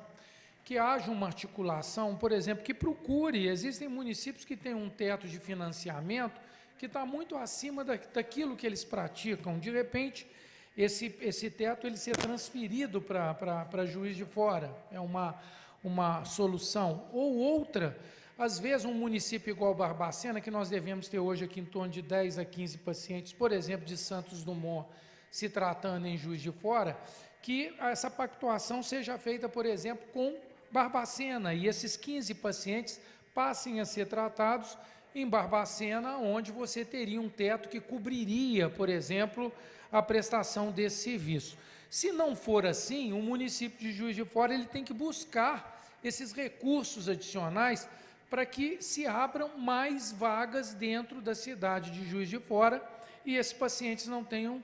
S6: que haja uma articulação, por exemplo, que procure, existem municípios que têm um teto de financiamento que está muito acima daquilo que eles praticam. De repente, esse teto ele ser transferido para Juiz de Fora, é uma solução. Ou outra, às vezes um município igual Barbacena, que nós devemos ter hoje aqui em torno de 10 a 15 pacientes, por exemplo, de Santos Dumont, se tratando em Juiz de Fora, que essa pactuação seja feita, por exemplo, com Barbacena, e esses 15 pacientes passem a ser tratados em Barbacena, onde você teria um teto que cobriria, por exemplo, a prestação desse serviço. Se não for assim, o município de Juiz de Fora ele tem que buscar esses recursos adicionais para que se abram mais vagas dentro da cidade de Juiz de Fora e esses pacientes não tenham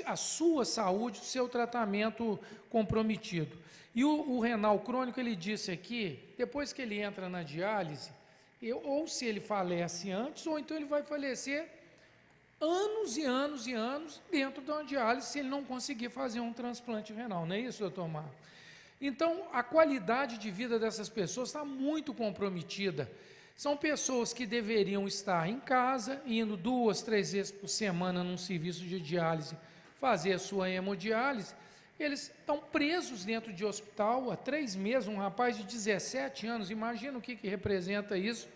S6: a sua saúde, o seu tratamento comprometido. E o renal crônico, ele disse aqui, depois que ele entra na diálise, ou se ele falece antes, ou então ele vai falecer anos e anos e anos dentro da diálise, se ele não conseguir fazer um transplante renal. Não é isso, doutor Marco? Então, a qualidade de vida dessas pessoas está muito comprometida. São pessoas que deveriam estar em casa, indo 2, 3 vezes por semana num serviço de diálise, fazer a sua hemodiálise. Eles estão presos dentro de hospital há 3 meses, um rapaz de 17 anos, imagina o que representa isso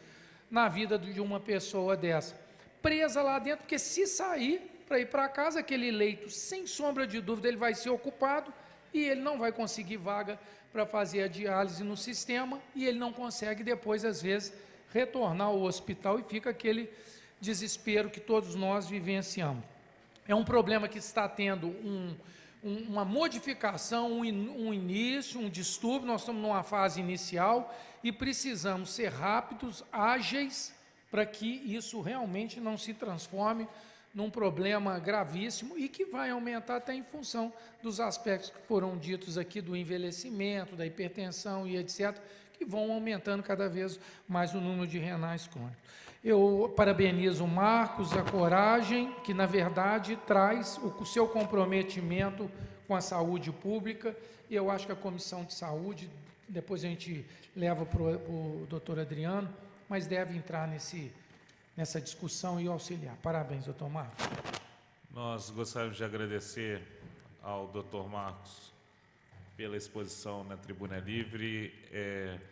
S6: na vida de uma pessoa dessa. Presa lá dentro, porque se sair para ir para casa, aquele leito, sem sombra de dúvida, ele vai ser ocupado e ele não vai conseguir vaga para fazer a diálise no sistema e ele não consegue depois, às vezes, retornar ao hospital e fica aquele desespero que todos nós vivenciamos. É um problema que está tendo uma modificação, um início, um distúrbio, nós estamos numa fase inicial e precisamos ser rápidos, ágeis, para que isso realmente não se transforme num problema gravíssimo e que vai aumentar até em função dos aspectos que foram ditos aqui do envelhecimento, da hipertensão e etc., que vão aumentando cada vez mais o número de renais crônicos. Eu parabenizo o Marcos, a coragem, que na verdade traz o seu comprometimento com a saúde pública, e eu acho que a Comissão de Saúde, depois a gente leva para o doutor Adriano, mas deve entrar nessa discussão e auxiliar. Parabéns, doutor Marcos.
S4: Nós gostaríamos de agradecer ao doutor Marcos pela exposição na Tribuna Livre.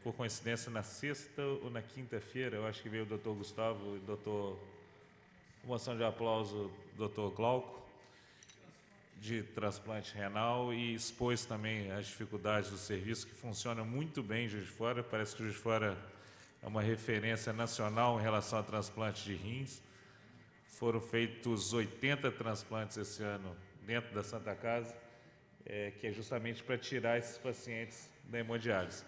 S4: Por coincidência, na sexta ou na quinta-feira, eu acho que veio o doutor Gustavo e o doutor, moção de aplauso, doutor Glauco, de transplante renal, e expôs também as dificuldades do serviço, que funciona muito bem em Juiz de Fora. Parece que Juiz de Fora é uma referência nacional em relação a transplante de rins. Foram feitos 80 transplantes esse ano dentro da Santa Casa, que é justamente para tirar esses pacientes da hemodiálise.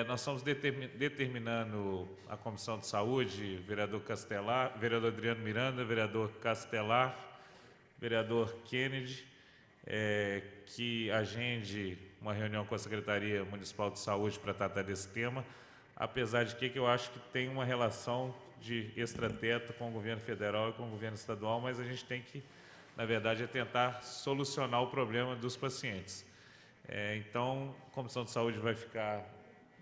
S4: Nós estamos determinando a Comissão de Saúde, vereador Castelar, vereador Adriano Miranda, vereador Castelar, vereador Kennedy, que agende uma reunião com a Secretaria Municipal de Saúde para tratar desse tema, apesar de que eu acho que tem uma relação de extrateto com o governo federal e com o governo estadual, mas a gente tem que, na verdade, tentar solucionar o problema dos pacientes. Então, a Comissão de Saúde vai ficar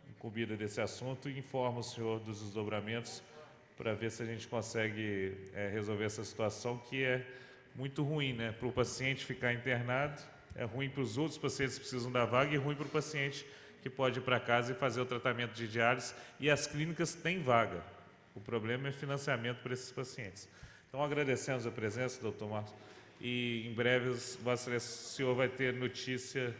S4: incumbida desse assunto e informa o senhor dos desdobramentos para ver se a gente consegue resolver essa situação, que é muito ruim, né? Para o paciente ficar internado, é ruim para os outros pacientes que precisam da vaga e ruim para o paciente que pode ir para casa e fazer o tratamento de diálise, e as clínicas têm vaga. O problema é financiamento para esses pacientes. Então, agradecemos a presença, doutor Marcos, e em breve o senhor vai ter notícia.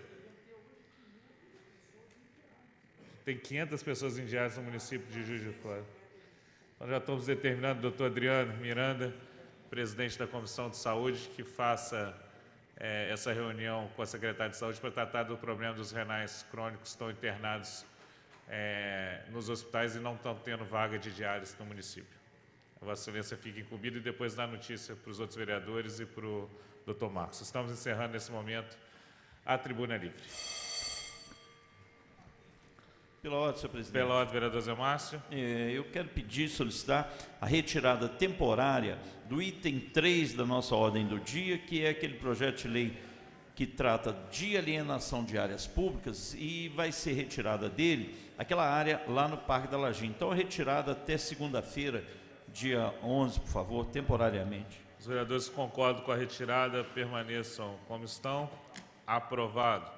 S4: Tem 500 pessoas em diálise no município de Juiz de Fora. Nós já estamos determinando o doutor Adriano Miranda, presidente da Comissão de Saúde, que faça essa reunião com a secretária de Saúde para tratar do problema dos renais crônicos que estão internados nos hospitais e não estão tendo vaga de diálise no município. Vossa Excelência fica incumbido e depois dá notícia para os outros vereadores e para o doutor Marcos. Estamos encerrando nesse momento a tribuna livre.
S12: Pela ordem, senhor presidente.
S4: Pela ordem, vereador Zé Márcio.
S12: Eu quero pedir, solicitar a retirada temporária do item 3 da nossa ordem do dia, que é aquele projeto de lei que trata de alienação de áreas públicas, e vai ser retirada dele aquela área lá no Parque da Lajinha. Então, retirada até segunda-feira, dia 11, por favor, temporariamente.
S4: Os vereadores que concordam com a retirada permaneçam como estão. Aprovado.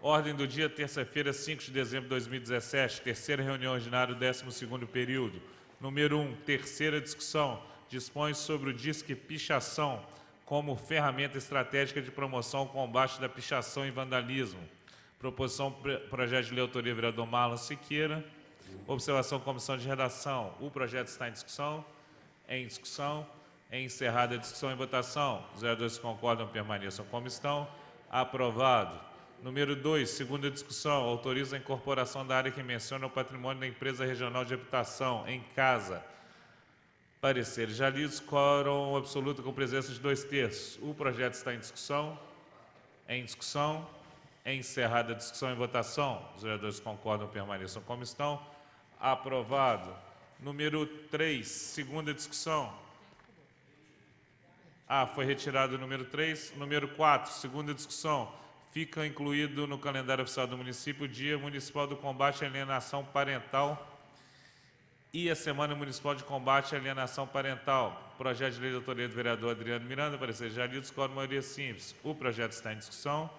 S4: Ordem do dia, terça-feira, 5 de dezembro de 2017, terceira reunião ordinária do 12º período. Número 1, terceira discussão, dispõe sobre o Disque Pichação como ferramenta estratégica de promoção ao combate da pichação e vandalismo. Proposição, projeto de lei, autoria vereador Marlon Siqueira. Observação, comissão de redação. O projeto está em discussão. Em discussão. É encerrada a discussão e votação. Os vereadores que concordam permaneçam como estão. Aprovado. Número 2, segunda discussão, autoriza a incorporação da área que menciona o patrimônio da empresa regional de habitação, em casa. Pareceres já lidos, quórum absoluto com presença de 2/3. O projeto está em discussão. Em discussão. É encerrada a discussão e votação. Os vereadores que concordam permaneçam como estão. Aprovado. Número 3, segunda discussão. Foi retirado o número 3. Número 4, segunda discussão. Fica incluído no calendário oficial do município o Dia Municipal do Combate à Alienação Parental e a Semana Municipal de Combate à Alienação Parental. Projeto de lei de autoria do vereador Adriano Miranda, parecer já lido, com a maioria simples. O projeto está em discussão.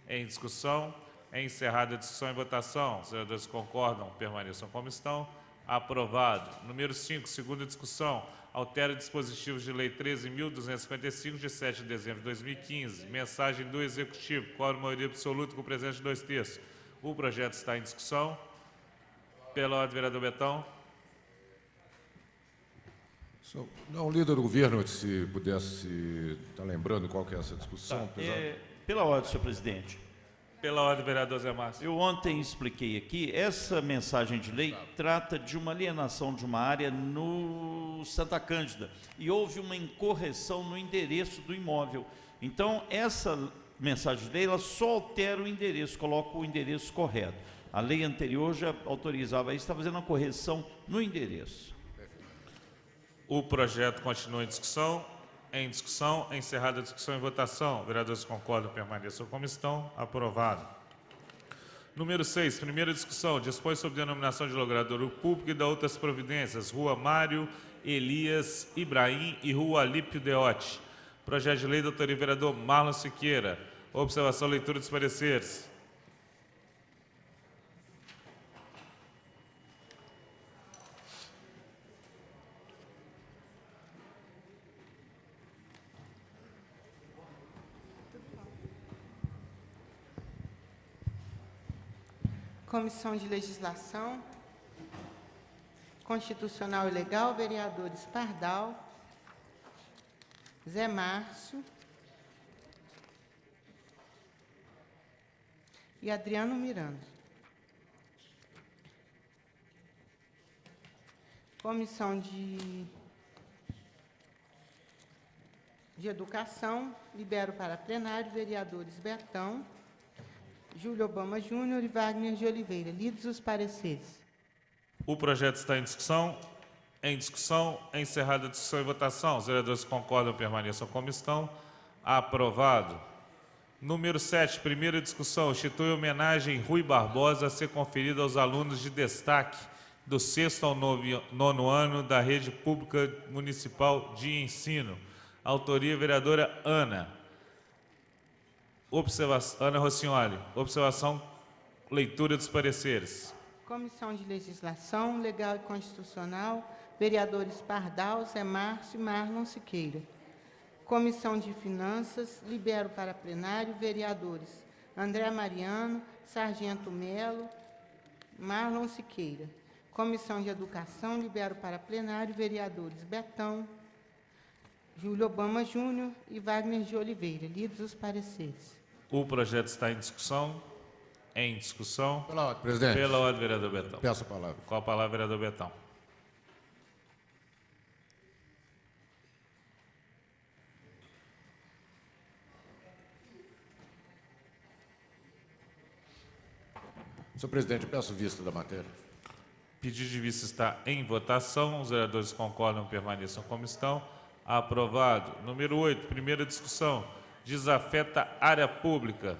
S4: Em discussão. É encerrada a discussão e votação. Os vereadores concordam, permaneçam como estão. Aprovado. Número 5, segunda discussão. Altera dispositivos de lei 13.255, de 7 de dezembro de 2015. Mensagem do Executivo. Quórum maioria absoluta com presença de 2/3. O projeto está em discussão. Pela ordem, vereador Betão.
S7: Não, líder do governo, se pudesse estar lembrando qual que é essa discussão.
S12: Pela ordem, senhor presidente.
S4: Pela ordem, vereador Zé Márcio.
S12: Eu ontem expliquei aqui, essa mensagem de lei trata de uma alienação de uma área no Santa Cândida e houve uma incorreção no endereço do imóvel. Então, essa mensagem de lei, ela só altera o endereço, coloca o endereço correto. A lei anterior já autorizava isso, está fazendo uma correção no endereço.
S4: O projeto continua em discussão. Em discussão, encerrada a discussão e votação. Vereadores concordam, permaneçam como estão. Aprovado. Número 6, primeira discussão. Dispõe sobre denominação de logradouro público e da outras providências. Rua Mário Elias Ibrahim e Rua Alípio Deotti. Projeto de lei da autoria do vereador Marlon Siqueira. Observação, leitura dos pareceres.
S5: Comissão de Legislação, Constitucional e Legal, vereadores Pardal, Zé Márcio e Adriano Miranda. Comissão de Educação, libero para plenário, vereadores Betão, Júlio Obama Júnior e Wagner de Oliveira. Lidos os pareceres.
S4: O projeto está em discussão. Em discussão, encerrada a discussão e votação. Os vereadores que concordam permaneçam como estão. Aprovado. Número 7, primeira discussão. Institui homenagem Rui Barbosa a ser conferida aos alunos de destaque do 6º ao 9º ano da Rede Pública Municipal de Ensino. Autoria, vereadora Ana. Ana Rossignoli. Observação, leitura dos pareceres.
S5: Comissão de Legislação, Legal e Constitucional, vereadores Pardal, Zé Márcio e Marlon Siqueira. Comissão de Finanças, libero para plenário, vereadores André Mariano, Sargento Melo, Marlon Siqueira. Comissão de Educação, libero para plenário, vereadores Betão, Júlio Obama Júnior e Wagner de Oliveira. Lidos os pareceres.
S4: O projeto está em discussão. Em discussão.
S7: Pela ordem, presidente.
S4: Pela ordem, vereador Betão.
S7: Peço a palavra.
S4: Com a palavra, vereador Betão.
S7: Senhor presidente, eu peço vista da matéria.
S4: Pedido de vista está em votação. Os vereadores concordam, permaneçam como estão. Aprovado. Número 8, primeira discussão. Desafeta área pública.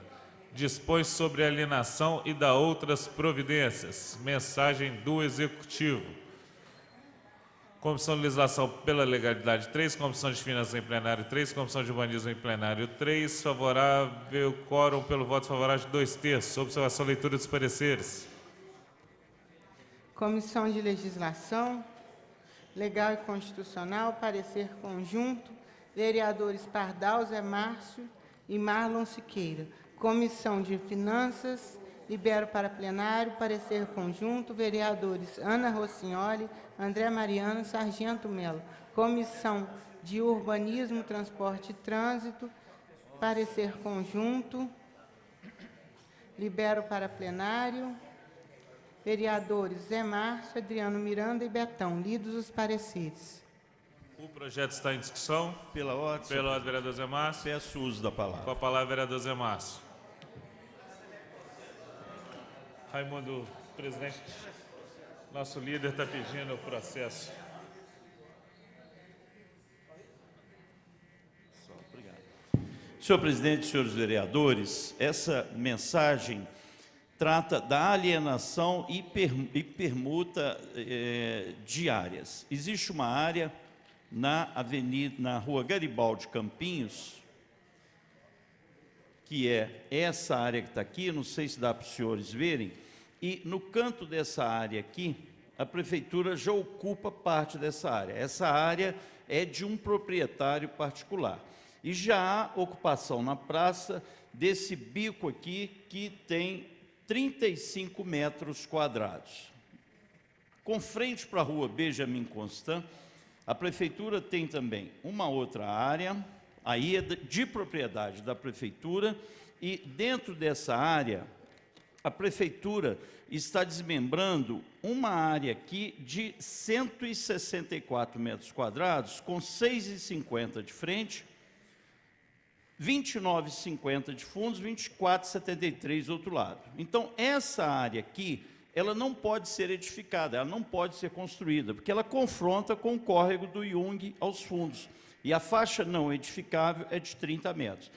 S4: Dispõe sobre alienação e dá outras providências. Mensagem do Executivo. Comissão de Legislação pela Legalidade 3, Comissão de Finanças em plenário 3, Comissão de Urbanismo em plenário 3, favorável, quórum pelo voto favorável de 2/3. Observação, leitura dos pareceres.
S5: Comissão de Legislação, Legal e Constitucional, parecer conjunto, vereadores Pardal, Zé Márcio e Marlon Siqueira. Comissão de Finanças, libero para plenário, parecer conjunto, vereadores Ana Rossignoli, André Mariano, Sargento Melo. Comissão de Urbanismo, Transporte e Trânsito, parecer conjunto, libero para plenário, vereadores Zé Márcio, Adriano Miranda e Betão. Lidos os pareceres.
S4: O projeto está em discussão.
S12: Pela ordem,
S4: vereador Zé Márcio.
S12: Peço o uso da palavra.
S4: Com a palavra, vereador Zé Márcio. Raimundo, presidente, nosso líder está pedindo o processo.
S12: Obrigado. Senhor presidente, senhores vereadores, essa mensagem trata da alienação e permuta de áreas. Existe uma área na rua Garibaldi Campinhos, que é essa área que está aqui, não sei se dá para os senhores verem, e no canto dessa área aqui, a prefeitura já ocupa parte dessa área. Essa área é de um proprietário particular. E já há ocupação na praça desse bico aqui, que tem 35 metros quadrados. Com frente para a rua Benjamin Constant, a prefeitura tem também uma outra área, aí é de propriedade da prefeitura, e dentro dessa área, a prefeitura está desmembrando uma área aqui de 164 metros quadrados, com 6,50 de frente, 29,50 de fundos, 24,73 do outro lado. Então, essa área aqui, ela não pode ser edificada, ela não pode ser construída, porque ela confronta com o córrego do Jung aos fundos. E a faixa não edificável é de 30 metros.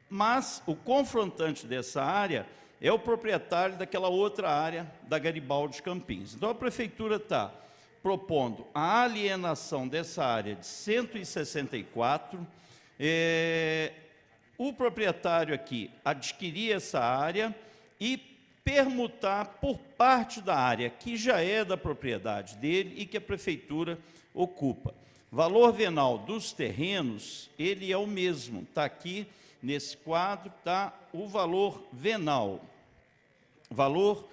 S12: Mas o confrontante dessa área é o proprietário daquela outra área da Garibaldi Campins. Então, a prefeitura está propondo a alienação dessa área de 164, o proprietário aqui adquirir essa área e permutar por parte da área que já é da propriedade dele e que a prefeitura ocupa. Valor venal dos terrenos, ele é o mesmo, está aqui nesse quadro, está o valor venal, valor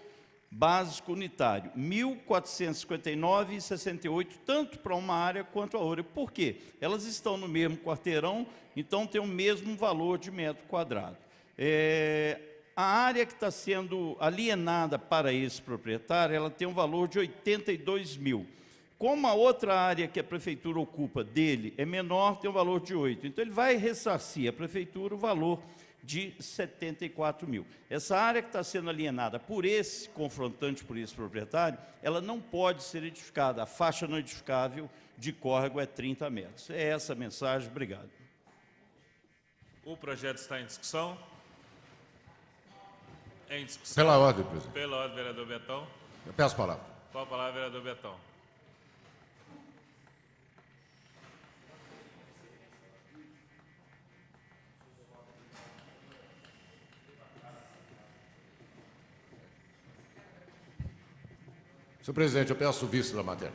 S12: básico unitário, R$ 1.459,68, tanto para uma área quanto a outra. Por quê? Elas estão no mesmo quarteirão, então tem o mesmo valor de metro quadrado. A área que está sendo alienada para esse proprietário, ela tem um valor de 82 mil. Como a outra área que a prefeitura ocupa dele é menor, tem um valor de 8. Então, ele vai ressarcir a prefeitura o valor de 74 mil. Essa área que está sendo alienada por esse confrontante, por esse proprietário, ela não pode ser edificada. A faixa não edificável de córrego é 30 metros. É essa a mensagem. Obrigado.
S4: O projeto está em discussão. Em discussão.
S7: Pela ordem, presidente.
S4: Pela ordem, vereador Betão.
S7: Eu peço a palavra.
S4: Com a palavra, vereador Betão.
S7: Senhor presidente, eu peço vista da matéria.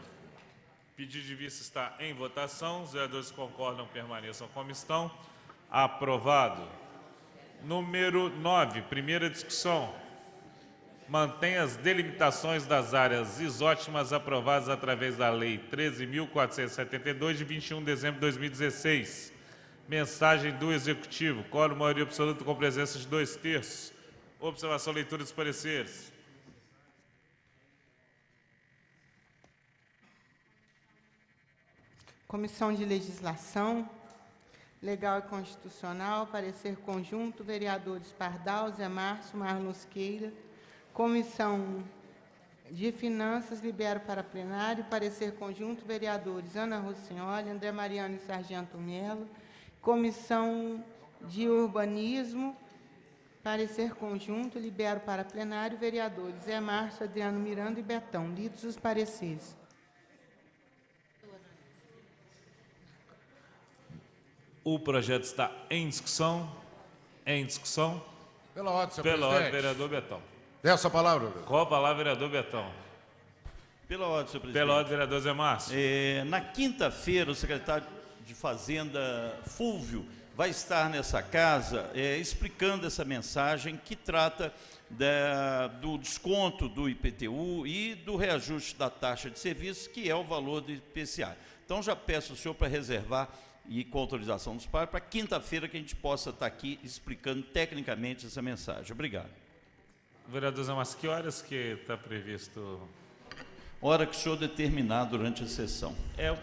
S4: Pedido de vista está em votação. Os vereadores concordam, permaneçam como estão. Aprovado. Número 9, primeira discussão. Mantém as delimitações das áreas isótimas aprovadas através da Lei 13.472, de 21 de dezembro de 2016. Mensagem do Executivo. Quórum, maioria absoluta, com presença de 2/3. Observação, leitura dos pareceres.
S5: Comissão de Legislação, Legal e Constitucional, parecer conjunto, vereadores Pardal, Zé Márcio, Marlon Siqueira. Comissão de Finanças, libero para plenário. Parecer conjunto, vereadores Ana Rossignoli, André Mariano e Sargento Melo. Comissão de Urbanismo, parecer conjunto, libero para plenário, vereadores Zé Márcio, Adriano Miranda e Betão. Lidos os pareceres.
S4: O projeto está em discussão. Em discussão.
S7: Pela ordem, senhor
S4: Pela ordem,
S7: presidente.
S4: vereador Betão.
S7: Dessa palavra.
S4: Com a palavra, vereador Betão.
S12: Pela ordem, senhor presidente.
S4: Pela ordem, vereador Zé Márcio.
S12: Na quinta-feira, o secretário de Fazenda, Fúlvio, vai estar nessa casa explicando essa mensagem que trata do desconto do IPTU e do reajuste da taxa de serviço, que é o valor do IPCA. Então, já peço ao senhor para reservar e com autorização dos pares, para quinta-feira que a gente possa estar aqui explicando tecnicamente essa mensagem. Obrigado.
S4: Vereador Zé Márcio, que horas que está previsto?
S12: Hora que o senhor determinar durante a sessão.
S4: Eu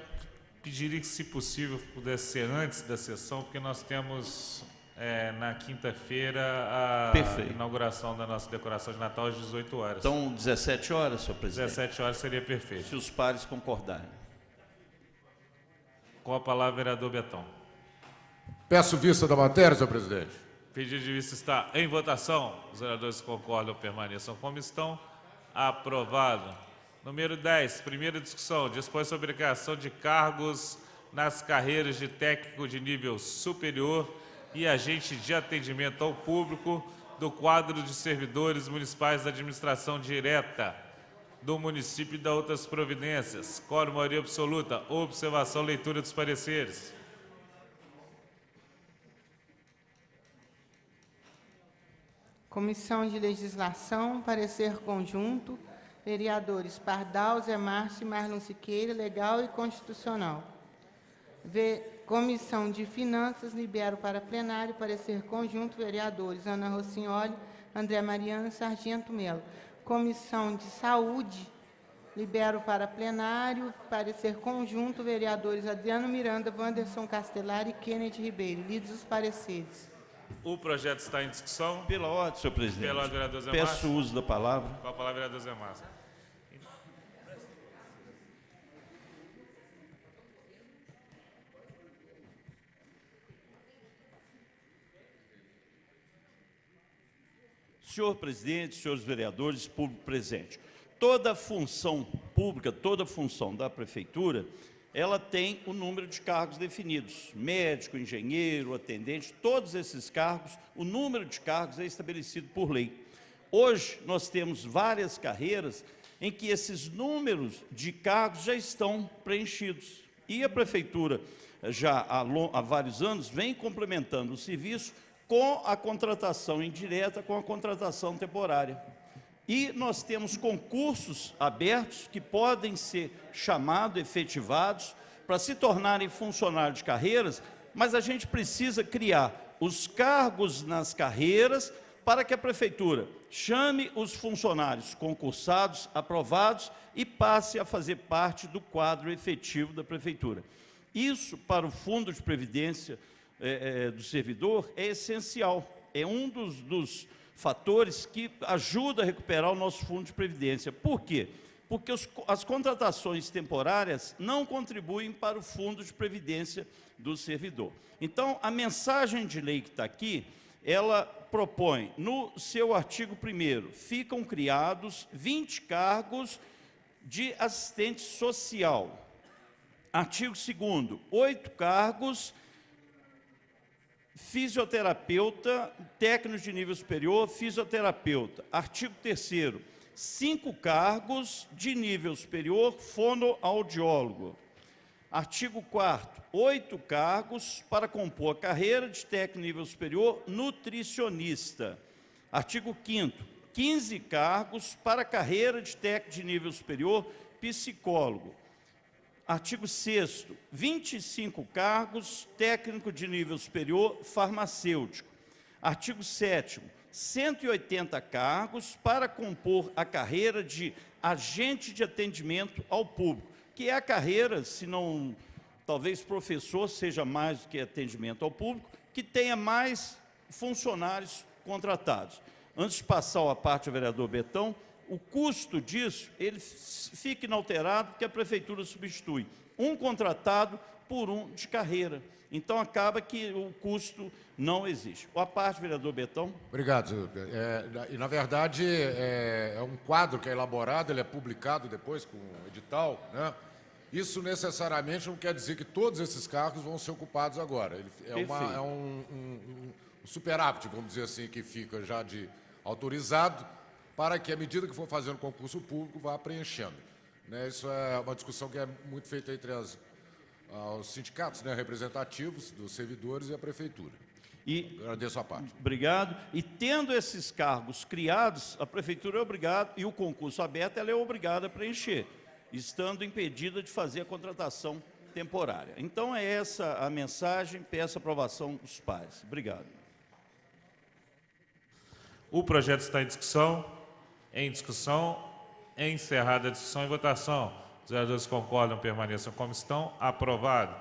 S4: pediria que, se possível, pudesse ser antes da sessão, porque nós temos na quinta-feira a
S12: Perfeito.
S4: inauguração da nossa decoração de Natal às 18 horas.
S12: Então, 17 horas, senhor presidente?
S4: 17 horas seria perfeito.
S12: Se os pares concordarem.
S4: Com a palavra, vereador Betão.
S7: Peço vista da matéria, senhor presidente.
S4: Pedido de vista está em votação. Os vereadores concordam, permaneçam como estão. Aprovado. Número 10, primeira discussão. Dispõe sobre a criação de cargos nas carreiras de técnico de nível superior e agente de atendimento ao público do quadro de servidores municipais da administração direta do município e da outras providências. Quórum, maioria absoluta. Observação, leitura dos pareceres.
S5: Comissão de Legislação, parecer conjunto, vereadores Pardal, Zé Márcio e Marlon Siqueira, Legal e Constitucional. Comissão de Finanças, libero para plenário, parecer conjunto, vereadores Ana Rossignoli, André Mariano e Sargento Melo. Comissão de Saúde, libero para plenário, parecer conjunto, vereadores Adriano Miranda, Wanderson Castelar e Kennedy Ribeiro. Lidos os pareceres.
S4: O projeto está em discussão.
S12: Pela ordem, senhor presidente.
S4: Pela ordem, vereador Zé
S12: Peço
S4: Márcio.
S12: o uso da palavra.
S4: Com a palavra, vereador Zé Márcio.
S12: Senhor presidente, senhores vereadores, público presente, toda função pública, toda função da prefeitura, ela tem o número de cargos definidos, médico, engenheiro, atendente, todos esses cargos, o número de cargos é estabelecido por lei. Hoje, nós temos várias carreiras em que esses números de cargos já estão preenchidos. E a prefeitura, já há vários anos, vem complementando o serviço com a contratação indireta, com a contratação temporária. E nós temos concursos abertos que podem ser chamados, efetivados, para se tornarem funcionários de carreiras, mas a gente precisa criar os cargos nas carreiras para que a prefeitura chame os funcionários concursados, aprovados e passe a fazer parte do quadro efetivo da prefeitura. Isso, para o Fundo de Previdência do servidor, é essencial, é um dos fatores que ajuda a recuperar o nosso Fundo de Previdência. Por quê? Porque as contratações temporárias não contribuem para o Fundo de Previdência do servidor. Então, a mensagem de lei que está aqui, ela propõe, no seu artigo 1º, ficam criados 20 cargos de assistente social. Artigo 2º, 8 cargos fisioterapeuta, técnico de nível superior, fisioterapeuta. Artigo 3º, 5 cargos de nível superior, fonoaudiólogo. Artigo 4º, 8 cargos para compor a carreira de técnico de nível superior, nutricionista. Artigo 5º, 15 cargos para a carreira de técnico de nível superior, psicólogo. Artigo 6º, 25 cargos, técnico de nível superior, farmacêutico. Artigo 7º, 180 cargos para compor a carreira de agente de atendimento ao público, que é a carreira, se não, talvez professor seja mais do que atendimento ao público, que tenha mais funcionários contratados. antes de passar a parte ao vereador Betão, o custo disso, ele fica inalterado, porque a prefeitura substitui um contratado por um de carreira. Então, acaba que o custo não existe. A parte, vereador Betão.
S7: Obrigado. E, na verdade, é um quadro que é elaborado, ele é publicado depois com o edital, né? Isso necessariamente não quer dizer que todos esses cargos vão ser ocupados agora. Ele é um superávit, vamos dizer assim, que fica já de autorizado, para que, à medida que for fazendo concurso público, vá preenchendo. Né? Isso é uma discussão que é muito feita entre os sindicatos, né, representativos dos servidores e a prefeitura.
S12: E
S7: agradeço a parte.
S12: Obrigado. E tendo esses cargos criados, a prefeitura é obrigada, e o concurso aberto, ela é obrigada a preencher, estando impedida de fazer a contratação temporária. Então, é essa a mensagem, peço a aprovação dos pares. Obrigado.
S4: O projeto está em discussão. Encerrada a discussão e votação. Os vereadores concordam, permaneçam como estão. Aprovado.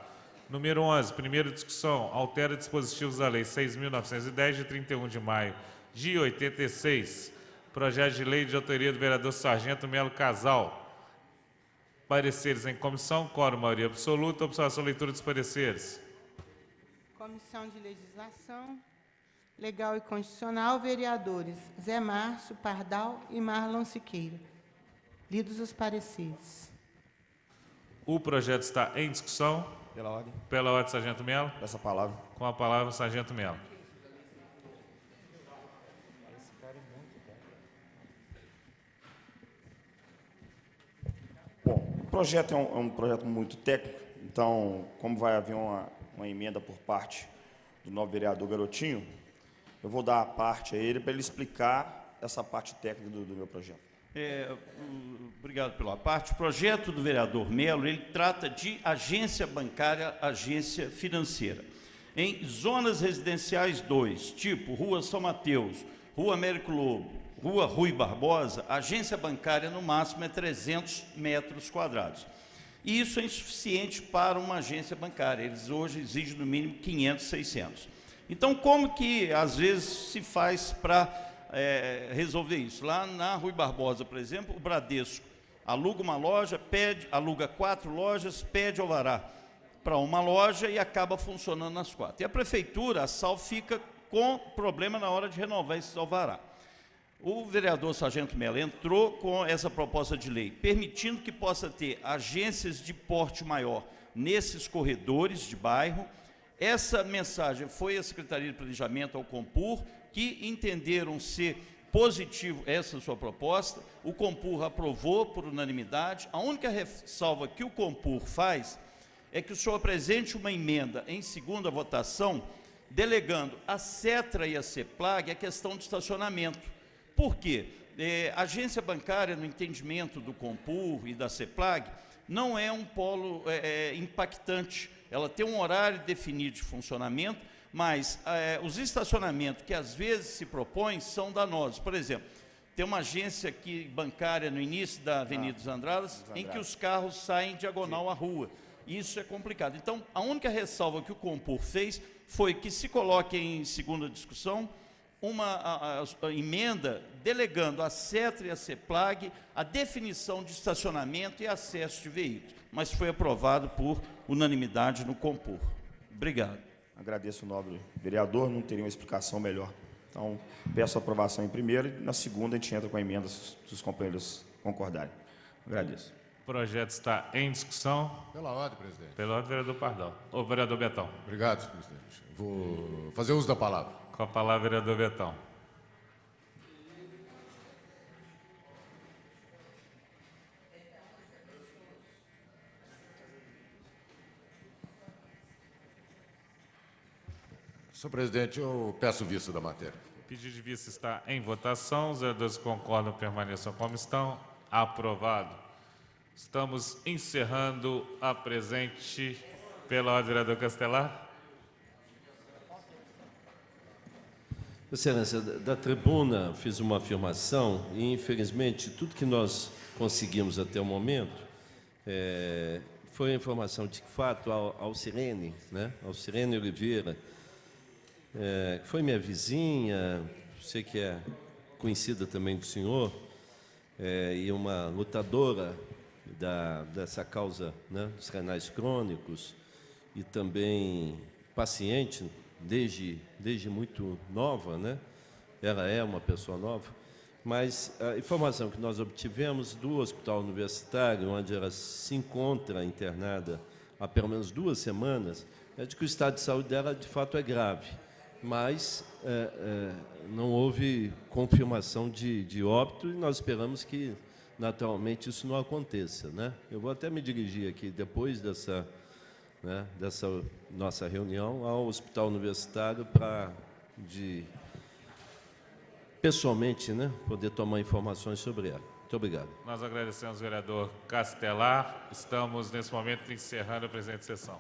S4: Número 11, primeira discussão. Altera dispositivos da Lei 6.910, de 31 de maio de 86. Projeto de lei de autoria do vereador Sargento Melo Casal. Pareceres em comissão, quórum maioria absoluta. Observação, leitura dos pareceres.
S5: Comissão de Legislação, Legal e Constitucional, vereadores Zé Márcio, Pardal e Marlon Siqueira. Lidos os pareceres.
S4: O projeto está em discussão.
S13: Pela ordem.
S4: Pela ordem, Sargento Melo.
S13: Essa palavra.
S4: Com a palavra, Sargento Melo.
S13: Bom, o projeto é um projeto muito técnico, então, como vai haver uma emenda por parte do novo vereador Garotinho, eu vou dar a parte a ele para ele explicar essa parte técnica do meu projeto.
S12: Obrigado pela parte. O projeto do vereador Melo, ele trata de agência bancária, agência financeira. Em zonas residenciais 2, tipo Rua São Mateus, Rua Américo Lobo, Rua Rui Barbosa, a agência bancária no máximo é 300 metros quadrados. E isso é insuficiente para uma agência bancária. Eles hoje exigem no mínimo 500, 600. Então, como que às vezes se faz para resolver isso? Lá na Rui Barbosa, por exemplo, o Bradesco aluga uma loja, aluga 4 lojas, pede alvará para uma loja e acaba funcionando nas 4. E a prefeitura, a SAL, fica com problema na hora de renovar esses alvará. O vereador Sargento Melo entrou com essa proposta de lei, permitindo que possa ter agências de porte maior nesses corredores de bairro. Essa mensagem foi à Secretaria de Planejamento, ao Compur, que entenderam ser positivo essa sua proposta. O Compur aprovou por unanimidade. A única ressalva que o Compur faz é que o senhor apresente uma emenda em segunda votação, delegando a CETRA e a CEPLAG a questão de estacionamento. Por quê? A agência bancária, no entendimento do Compur e da CEPLAG, não é um polo impactante. Ela tem um horário definido de funcionamento, mas os estacionamentos que às vezes se propõem são danosos. Por exemplo, tem uma agência aqui bancária no início da Avenida dos Andradas, em que os carros saem diagonal à rua. Isso é complicado. Então, a única ressalva que o Compur fez foi que se coloque em segunda discussão uma emenda delegando à CETRA e à CEPLAG a definição de estacionamento e acesso de veículos, mas foi aprovado por unanimidade no Compur. Obrigado.
S13: Agradeço o nobre vereador, não teria uma explicação melhor. Então, peço a aprovação em primeira e na segunda a gente entra com a emenda, se os companheiros concordarem. Agradeço.
S4: O projeto está em discussão.
S7: Pela ordem, presidente.
S4: Pela ordem, vereador Pardal. Ô, vereador Betão.
S7: Obrigado, presidente. Vou fazer uso da palavra.
S4: Com a palavra, vereador Betão.
S7: Senhor presidente, eu peço vista da matéria.
S4: O pedido de vista está em votação. Os vereadores concordam, permaneçam como estão. Aprovado. Estamos encerrando a presente. Pela ordem, vereador Castelar.
S8: Excelência, da tribuna fiz uma afirmação e, infelizmente, tudo que nós conseguimos até o momento foi a informação de fato ao Sirene, né? Ao Sirene Oliveira, que foi minha vizinha, sei que é conhecida também do senhor, e uma lutadora dessa causa, né, dos renais crônicos, e também paciente desde muito nova, né? Ela é uma pessoa nova, mas a informação que nós obtivemos do hospital universitário, onde ela se encontra internada há pelo menos 2 semanas, é de que o estado de saúde dela, de fato, é grave, mas não houve confirmação de óbito e nós esperamos que, naturalmente, isso não aconteça, né? Eu vou até me dirigir aqui, depois dessa nossa reunião, ao hospital universitário para, pessoalmente, né, poder tomar informações sobre ela. Muito obrigado.
S4: Nós agradecemos, vereador Castelar. Estamos, nesse momento, encerrando a presente sessão.